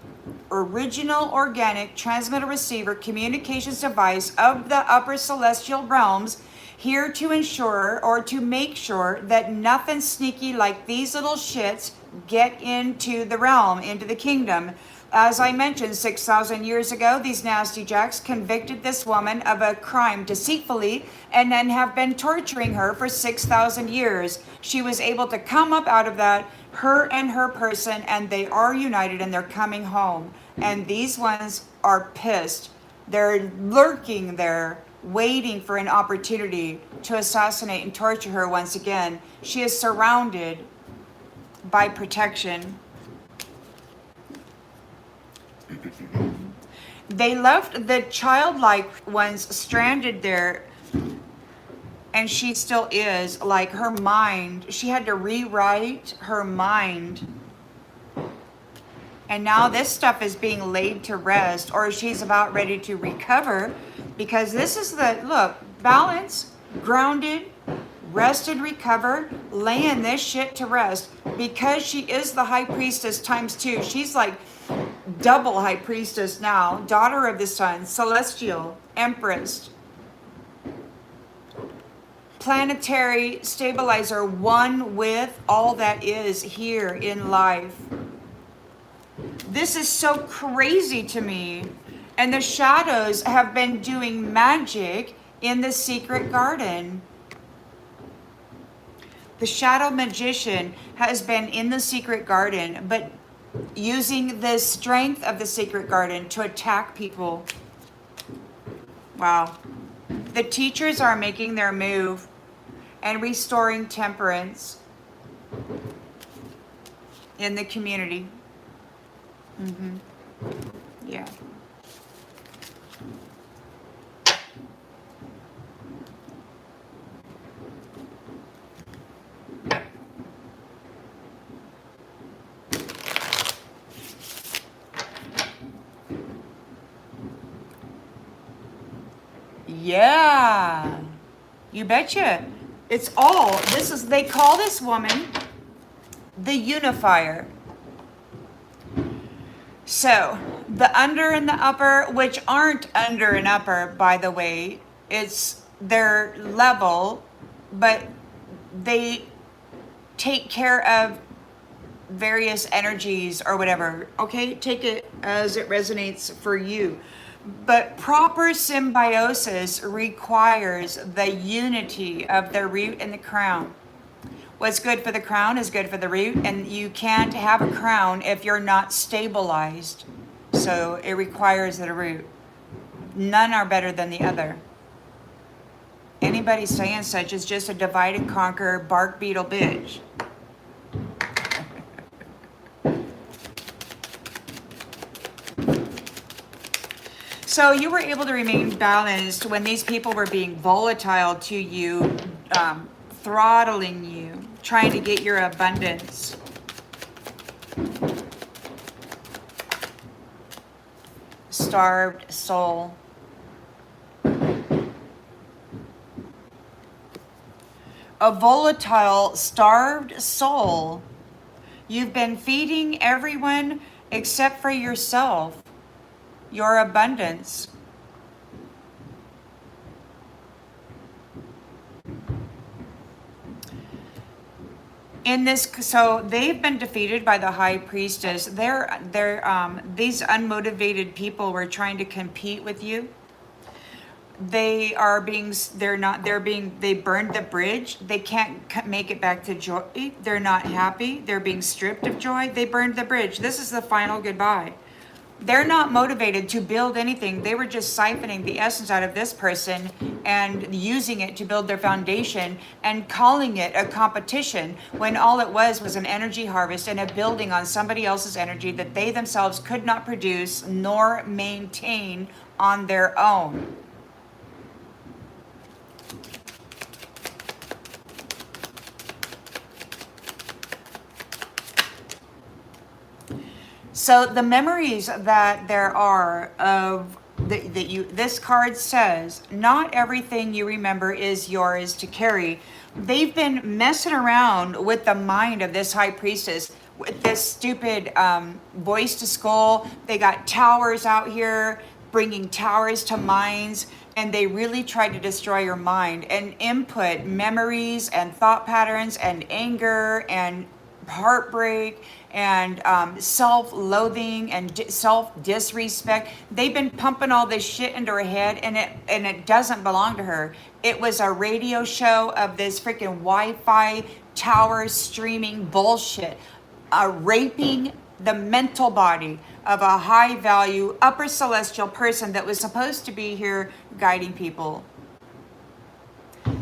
original organic transmitter receiver communications device of the upper celestial realms, here to ensure or to make sure that nothing sneaky like these little shits get into the realm, into the kingdom. As I mentioned, 6,000 years ago, these nasty jacks convicted this woman of a crime deceitfully and then have been torturing her for 6,000 years. She was able to come up out of that, her and her person, and they are united and they're coming home. And these ones are pissed. They're lurking there, waiting for an opportunity to assassinate and torture her once again. She is surrounded by protection. They left the childlike ones stranded there, and she still is. Like, her mind, she had to rewrite her mind. And now this stuff is being laid to rest, or she's about ready to recover, because this is the, look, balance, grounded, rested, recover, laying this shit to rest, because she is the High Priestess times 2. She's like double High Priestess now, daughter of the sun, celestial, Empress, planetary stabilizer, one with all that is here in life. This is so crazy to me. And the shadows have been doing magic in the secret garden. The shadow magician has been in the secret garden, but using the strength of the secret garden to attack people. Wow. The teachers are making their move and restoring temperance in the community. Yeah. Yeah. You betcha. It's all, this is, they call this woman the unifier. So, the under and the upper, which aren't under and upper, by the way, it's their level, but they take care of various energies or whatever. Okay, take it as it resonates for you. But proper symbiosis requires the unity of the root and the crown. What's good for the crown is good for the root, and you can't have a crown if you're not stabilized. So it requires the root. None are better than the other. Anybody saying such is just a divide and conquer bark beetle bitch. So you were able to remain balanced when these people were being volatile to you, throttling you, trying to get your abundance. Starved soul. A volatile, starved soul. You've been feeding everyone except for yourself. Your abundance. In this, so they've been defeated by the High Priestess. They're these unmotivated people were trying to compete with you. They burned the bridge. They can't make it back to joy. They're not happy. They're being stripped of joy. They burned the bridge. This is the final goodbye. They're not motivated to build anything. They were just siphoning the essence out of this person and using it to build their foundation and calling it a competition when all it was an energy harvest and a building on somebody else's energy that they themselves could not produce nor maintain on their own. So the memories that there are of this card says, not everything you remember is yours to carry. They've been messing around with the mind of this high priestess with this stupid voice to skull. They got towers out here, bringing towers to minds, and they really try to destroy your mind and input memories and thought patterns and anger and heartbreak and self-loathing and self-disrespect. They've been pumping all this shit into her head, and it doesn't belong to her. It was a radio show of this freaking Wi-Fi tower streaming bullshit, raping the mental body of a high value upper celestial person that was supposed to be here guiding people.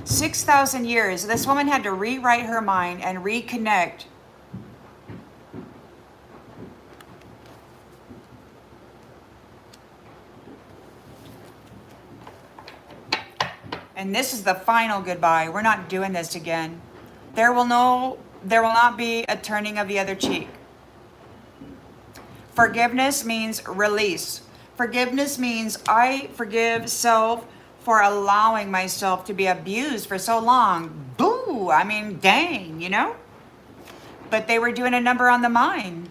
6,000 years, this woman had to rewrite her mind and reconnect. And this is the final goodbye. We're not doing this again. There will not be a turning of the other cheek. Forgiveness means release. Forgiveness means I forgive self for allowing myself to be abused for so long. Boo! I mean, dang, you know? But they were doing a number on the mind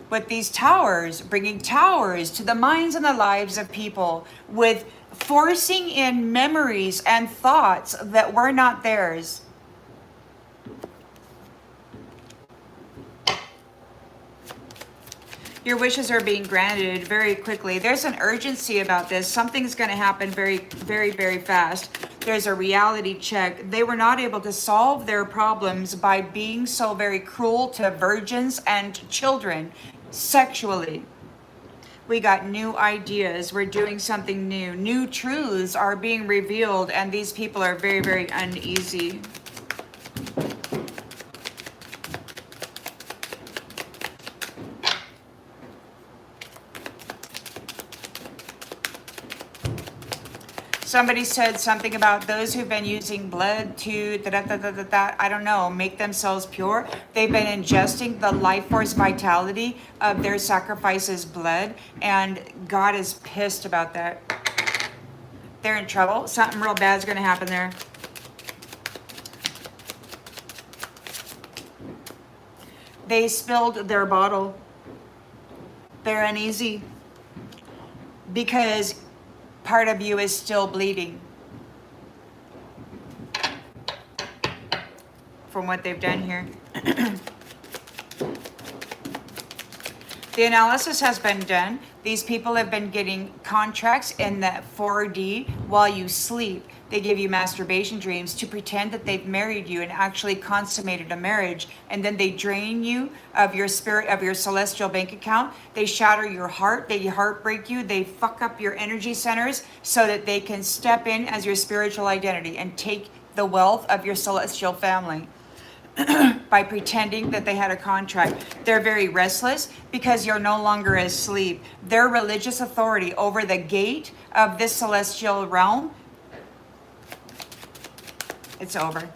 with these towers, bringing towers to the minds and the lives of people, with forcing in memories and thoughts that were not theirs. Your wishes are being granted very quickly. There's an urgency about this. Something's going to happen very, very, very fast. There's a reality check. They were not able to solve their problems by being so very cruel to virgins and children sexually. We got new ideas. We're doing something new. New truths are being revealed, and these people are very, very uneasy. Somebody said something about those who've been using blood to, I don't know, make themselves pure. They've been ingesting the life force vitality of their sacrifices' blood, and God is pissed about that. They're in trouble. Something real bad's going to happen there. They spilled their bottle. They're uneasy because part of you is still bleeding from what they've done here. The analysis has been done. These people have been getting contracts in the 4D while you sleep. They give you masturbation dreams to pretend that they've married you and actually consummated a marriage. And then they drain you of your spirit, of your celestial bank account. They shatter your heart. They heartbreak you. They fuck up your energy centers so that they can step in as your spiritual identity and take the wealth of your celestial family. By pretending that they had a contract. They're very restless because you're no longer asleep. Their religious authority over the gate of this celestial realm, it's over.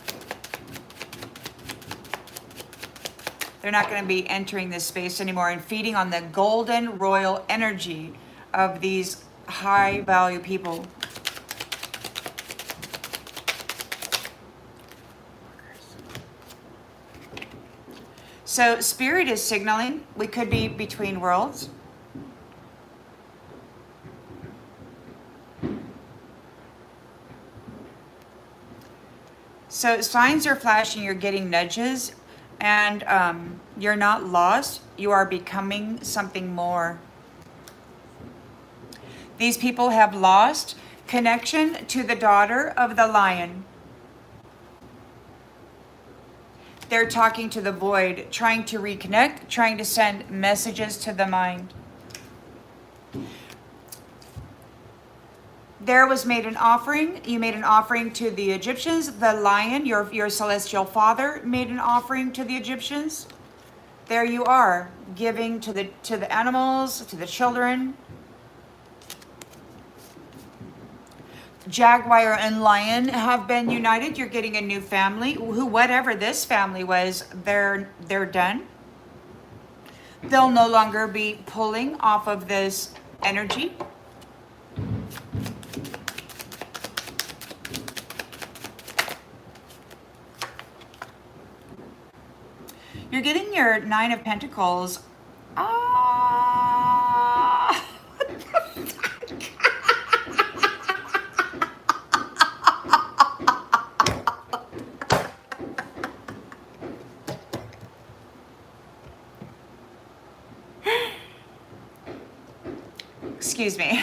They're not going to be entering this space anymore and feeding on the golden royal energy of these high value people. So Spirit is signaling we could be between worlds. So signs are flashing, you're getting nudges, and you're not lost. You are becoming something more. These people have lost connection to the daughter of the lion. They're talking to the void, trying to reconnect, trying to send messages to the mind. There was made an offering. You made an offering to the Egyptians. The lion, your celestial father, made an offering to the Egyptians. There you are, giving to the animals, to the children. Jaguar and lion have been united. You're getting a new family. Whatever this family was, they're done. They'll no longer be pulling off of this energy. You're getting your Nine of Pentacles. Ah. Excuse me.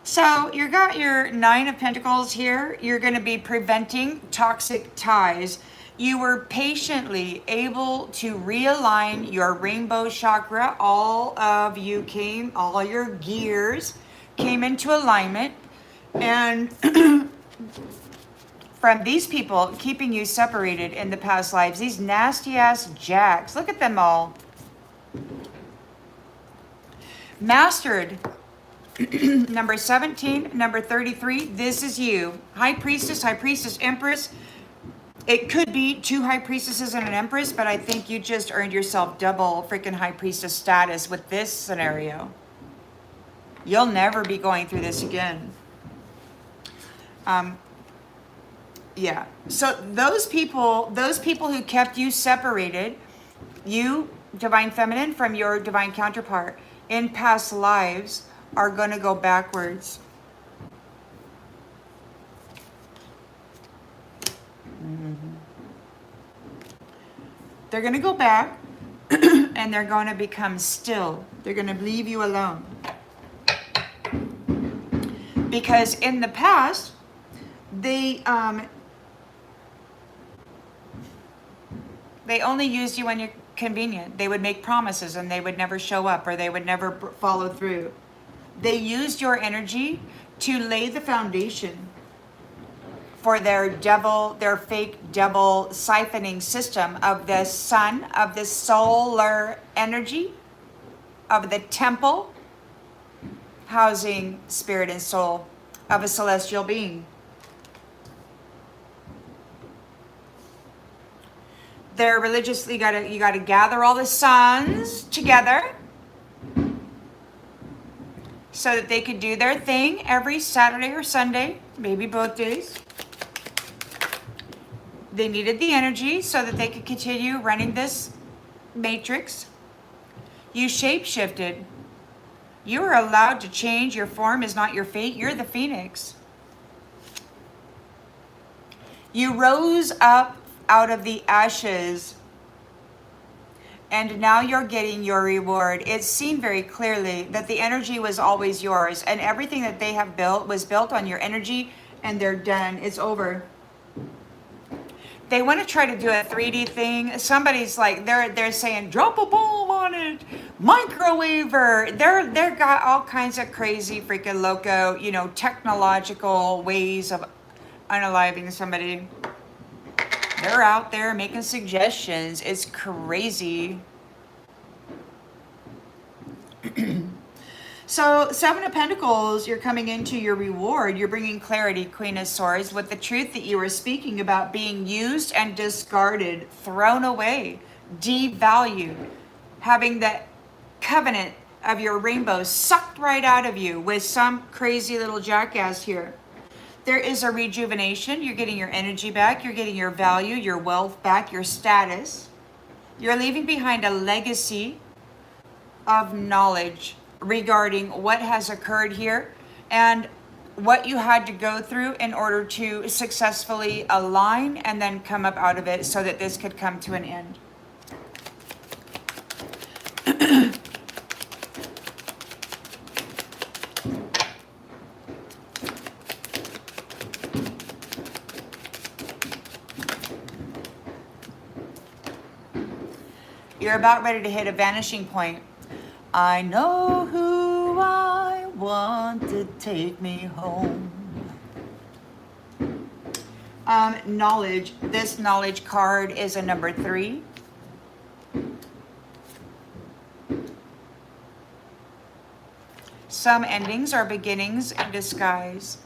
So you got your Nine of Pentacles here. You're going to be preventing toxic ties. You were patiently able to realign your rainbow chakra. All of you came, all your gears came into alignment. And from these people keeping you separated in the past lives, these nasty ass jacks, look at them all. Mastered. Number 17, number 33, this is you. High Priestess, Empress. It could be two High Priestesses and an Empress, but I think you just earned yourself double freaking High Priestess status with this scenario. You'll never be going through this again. Yeah. So those people who kept you separated, you, Divine Feminine, from your Divine counterpart in past lives, are going to go backwards. They're going to go back and they're going to become still. They're going to leave you alone. Because in the past, they only used you when you're convenient. They would make promises and they would never show up, or they would never follow through. They used your energy to lay the foundation for their fake devil siphoning system of the sun, of the solar energy, of the temple, housing spirit and soul of a celestial being. They're religiously, you gotta gather all the suns together so that they could do their thing every Saturday or Sunday, maybe both days. They needed the energy so that they could continue running this matrix. You shape-shifted. You are allowed to change. Your form is not your fate. You're the phoenix. You rose up out of the ashes, and now you're getting your reward. It's seen very clearly that the energy was always yours, and everything that they have built was built on your energy, and they're done. It's over. They want to try to do a 3D thing. Somebody's like, they're saying, drop a bomb on it, microwaver. They're got all kinds of crazy freaking loco, technological ways of unaliving somebody. They're out there making suggestions. It's crazy. So, Seven of Pentacles, you're coming into your reward. You're bringing clarity, Queen of Swords, with the truth that you were speaking about being used and discarded, thrown away, devalued, having the covenant of your rainbow sucked right out of you with some crazy little jackass here. There is a rejuvenation. You're getting your energy back. You're getting your value, your wealth back, your status. You're leaving behind a legacy of knowledge regarding what has occurred here and what you had to go through in order to successfully align and then come up out of it so that this could come to an end. You're about ready to hit a vanishing point. I know who I want to take me home. Knowledge. This knowledge card is a number 3. Some endings are beginnings in disguise.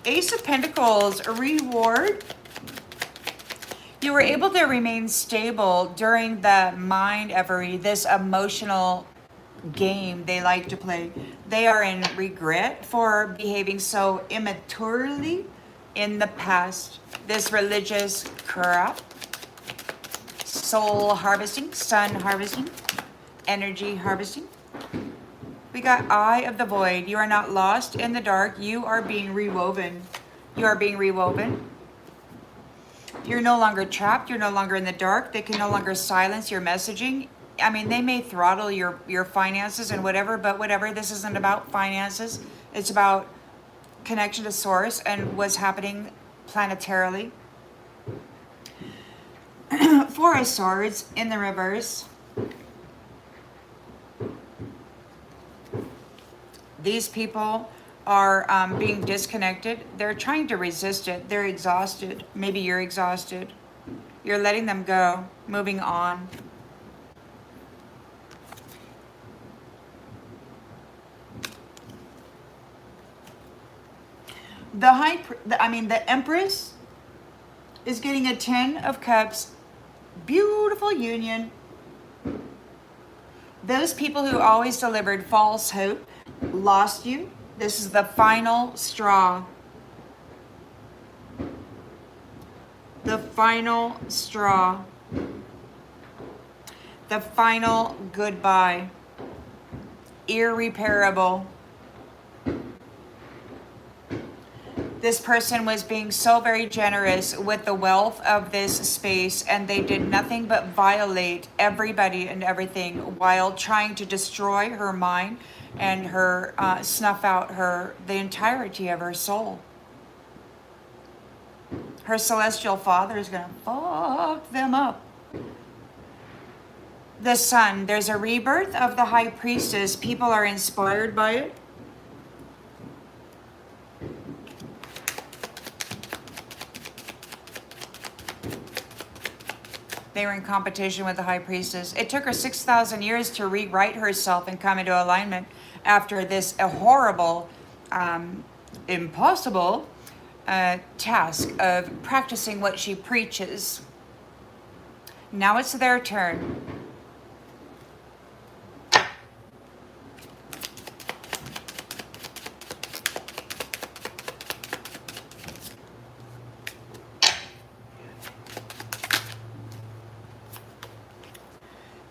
Ace of Pentacles, a reward. You were able to remain stable during the mind every this emotional game they like to play. They are in regret for behaving so immaturely in the past. This religious crap, soul harvesting, sun harvesting, energy harvesting. We got eye of the void. You are not lost in the dark. You are being rewoven. You are being rewoven. You're no longer trapped. You're no longer in the dark. They can no longer silence your messaging. I mean, they may throttle your finances and whatever, but whatever. This isn't about finances. It's about connection to source and what's happening planetarily. Four of Swords in the reverse. These people are being disconnected. They're trying to resist it. They're exhausted. Maybe you're exhausted. You're letting them go, moving on. The Empress is getting a 10 of Cups. Beautiful union. Those people who always delivered false hope lost you. This is the final straw. The final straw. The final goodbye. Irreparable. This person was being so very generous with the wealth of this space, and they did nothing but violate everybody and everything while trying to destroy her mind and her snuff out the entirety of her soul. Her celestial father is gonna fuck them up. The sun, there's a rebirth of the High Priestess. People are inspired by it. They were in competition with the High Priestess. It took her 6,000 years to rewrite herself and come into alignment after this horrible, impossible task of practicing what she preaches. Now it's their turn.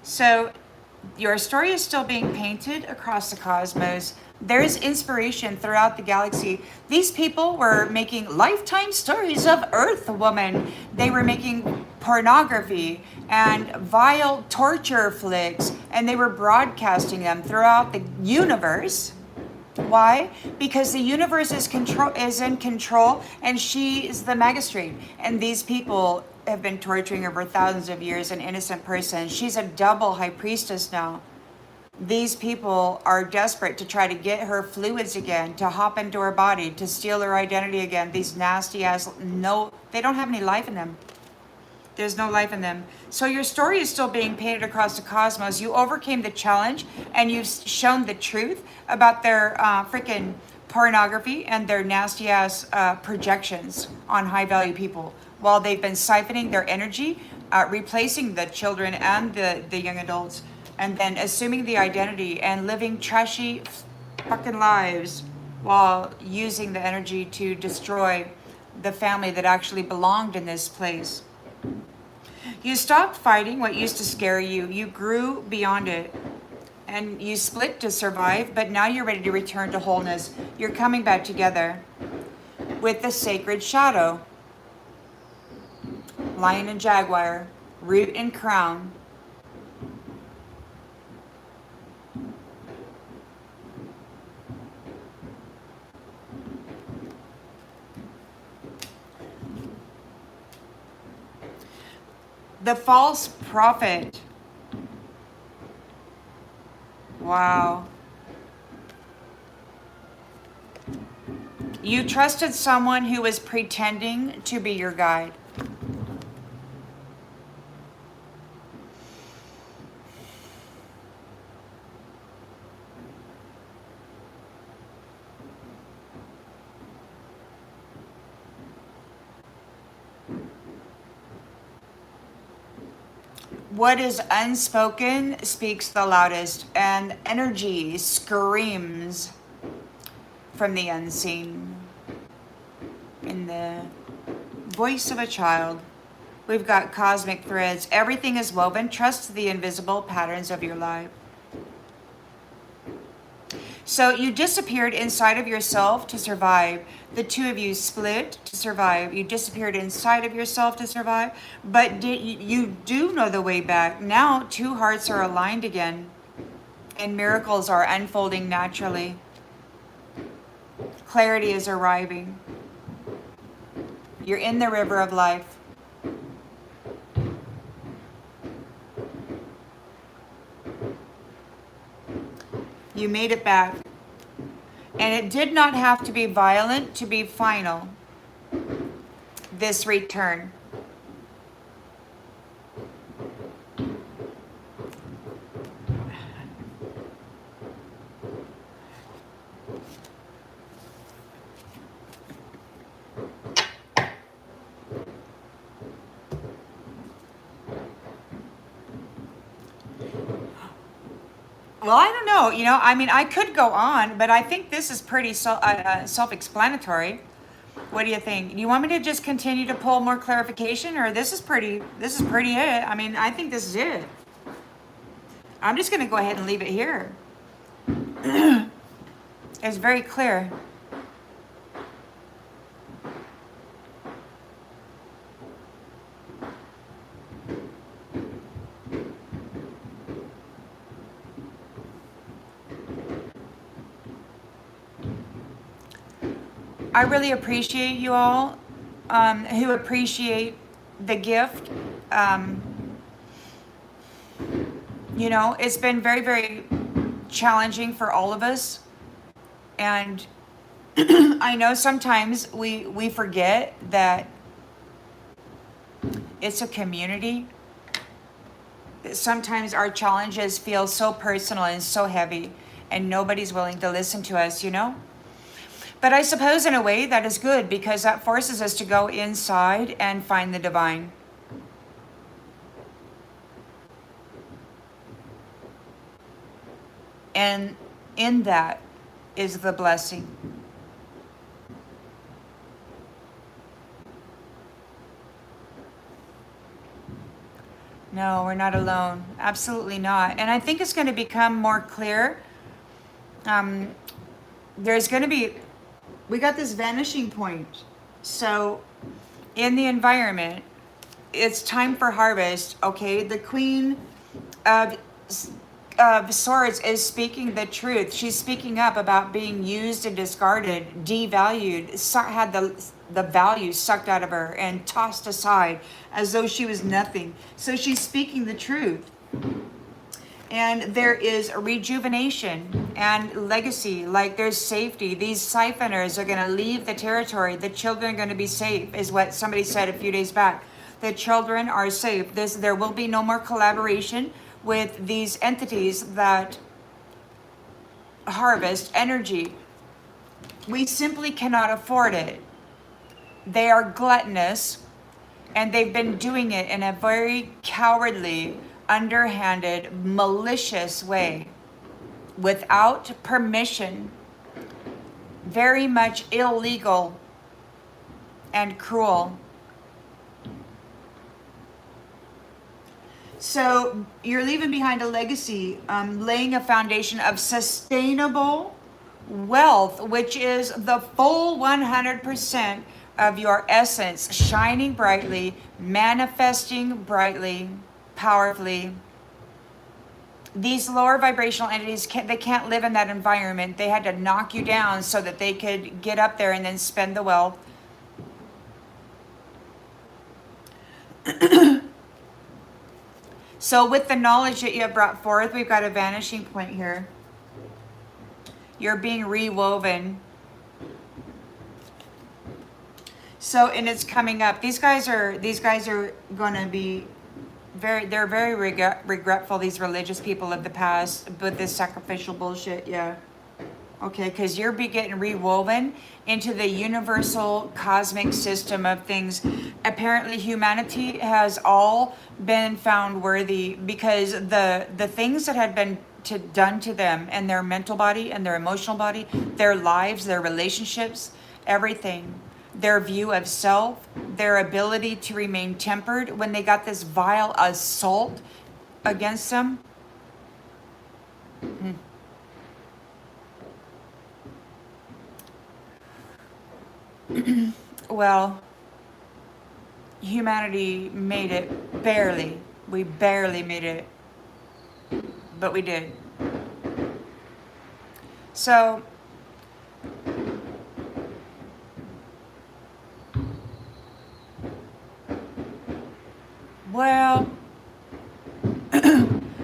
So your story is still being painted across the cosmos. There is inspiration throughout the galaxy. These people were making lifetime stories of Earth Woman. They were making pornography and vile torture flicks, and they were broadcasting them throughout the universe. Why? Because the universe is in control, and she is the magistrate. And these people have been torturing her for thousands of years, an innocent person. She's a double High Priestess now. These people are desperate to try to get her fluids again, to hop into her body, to steal her identity again. These nasty ass, no, they don't have any life in them. There's no life in them. So your story is still being painted across the cosmos. You overcame the challenge, and you've shown the truth about their freaking pornography and their nasty ass projections on high value people, while they've been siphoning their energy, replacing the children and the young adults, and then assuming the identity and living trashy fucking lives while using the energy to destroy the family that actually belonged in this place. You stopped fighting what used to scare you. You grew beyond it. And you split to survive, but now you're ready to return to wholeness. You're coming back together with the sacred shadow. Lion and jaguar, root and crown. The false prophet. Wow. You trusted someone who was pretending to be your guide. What is unspoken speaks the loudest, and energy screams from the unseen. In the voice of a child, we've got cosmic threads. Everything is woven. Trust the invisible patterns of your life. So you disappeared inside of yourself to survive. The two of you split to survive. You disappeared inside of yourself to survive, but you do know the way back. Now two hearts are aligned again, and miracles are unfolding naturally. Clarity is arriving. You're in the river of life. You made it back. And it did not have to be violent to be final, this return. Well, I don't know. I mean, I could go on, but I think this is pretty self-explanatory. What do you think? Do you want me to just continue to pull more clarification, or this is pretty it? I mean, I think this is it. I'm just going to go ahead and leave it here. It's very clear. I really appreciate you all who appreciate the gift. It's been very, very challenging for all of us. And I know sometimes we forget that it's a community. Sometimes our challenges feel so personal and so heavy, and nobody's willing to listen to us, But I suppose in a way that is good, because that forces us to go inside and find the divine. And in that is the blessing. No, we're not alone. Absolutely not. And I think it's going to become more clear. There's going to be, we got this vanishing point. So in the environment, it's time for harvest. Okay, the Queen of Swords is speaking the truth. She's speaking up about being used and discarded, devalued, had the value sucked out of her and tossed aside as though she was nothing. So she's speaking the truth. And there is a rejuvenation and legacy, like there's safety. These siphoners are going to leave the territory. The children are going to be safe, is what somebody said a few days back. The children are safe. There will be no more collaboration with these entities that harvest energy. We simply cannot afford it. They are gluttonous, and they've been doing it in a very cowardly, underhanded, malicious way, without permission, very much illegal and cruel. So you're leaving behind a legacy, laying a foundation of sustainable wealth, which is the full 100% of your essence, shining brightly, manifesting brightly, powerfully. These lower vibrational entities, they can't live in that environment. They had to knock you down so that they could get up there and then spend the wealth. So with the knowledge that you have brought forth, we've got a vanishing point here. You're being rewoven. So, and it's coming up. These guys are going to be they're very regretful, these religious people of the past, with this sacrificial bullshit, yeah. Okay, because you're getting rewoven into the universal cosmic system of things. Apparently, humanity has all been found worthy because the things that had been done to them and their mental body and their emotional body, their lives, their relationships, everything, their view of self, their ability to remain tempered when they got this vile assault against them. Well, humanity made it barely. We barely made it, but we did. So, well,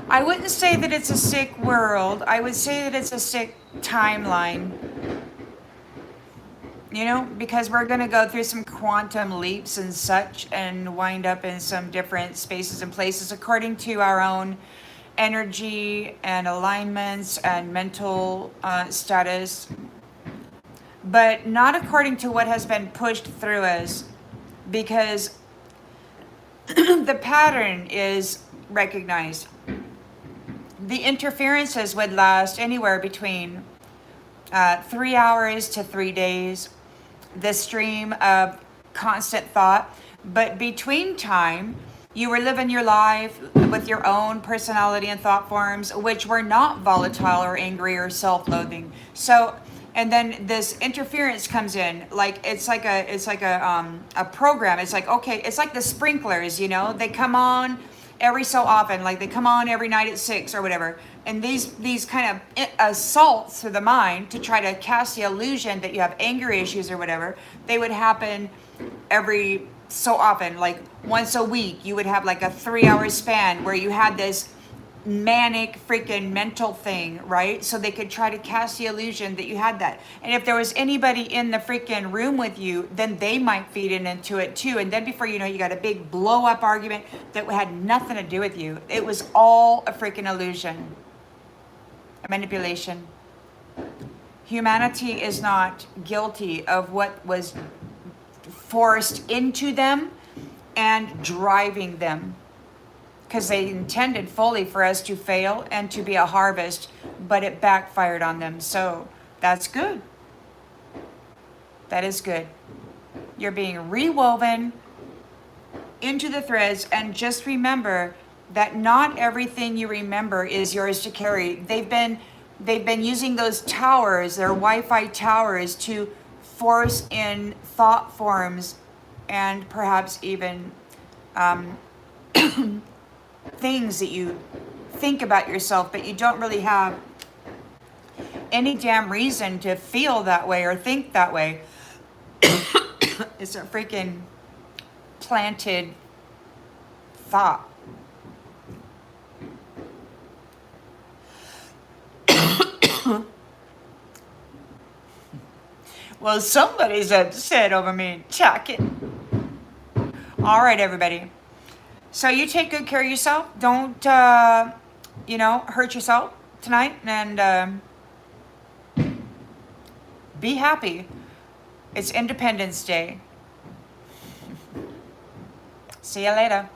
I wouldn't say that it's a sick world. I would say that it's a sick timeline, you know, because we're going to go through some quantum leaps and such and wind up in some different spaces and places according to our own energy and alignments and mental status, but not according to what has been pushed through us, because the pattern is recognized. The interferences would last anywhere between 3 hours to 3 days, the stream of constant thought. But between time, you were living your life with your own personality and thought forms, which were not volatile or angry or self-loathing. So, and then this interference comes in, like it's like a program. It's like, okay, it's like the sprinklers, you know, they come on every so often, like they come on every night at 6 or whatever. And these kind of assaults to the mind to try to cast the illusion that you have anger issues or whatever, they would happen every so often, like once a week. You would have like a 3 hour span where you had this manic freaking mental thing, right? So they could try to cast the illusion that you had that. And if there was anybody in the freaking room with you, then they might feed into it too. And then before you know, you got a big blow up argument that had nothing to do with you. It was all a freaking illusion, a manipulation. Humanity is not guilty of what was forced into them and driving them, because they intended fully for us to fail and to be a harvest, but it backfired on them. So that's good. That is good. You're being rewoven into the threads, and just remember that not everything you remember is yours to carry. They've been using those towers, their Wi-Fi towers, to force in thought forms and perhaps even things that you think about yourself, but you don't really have any damn reason to feel that way or think that way. It's a freaking planted thought. Well, somebody's upset over me talking. All right, everybody. So you take good care of yourself. Don't, hurt yourself tonight, and be happy. It's Independence Day. See you later.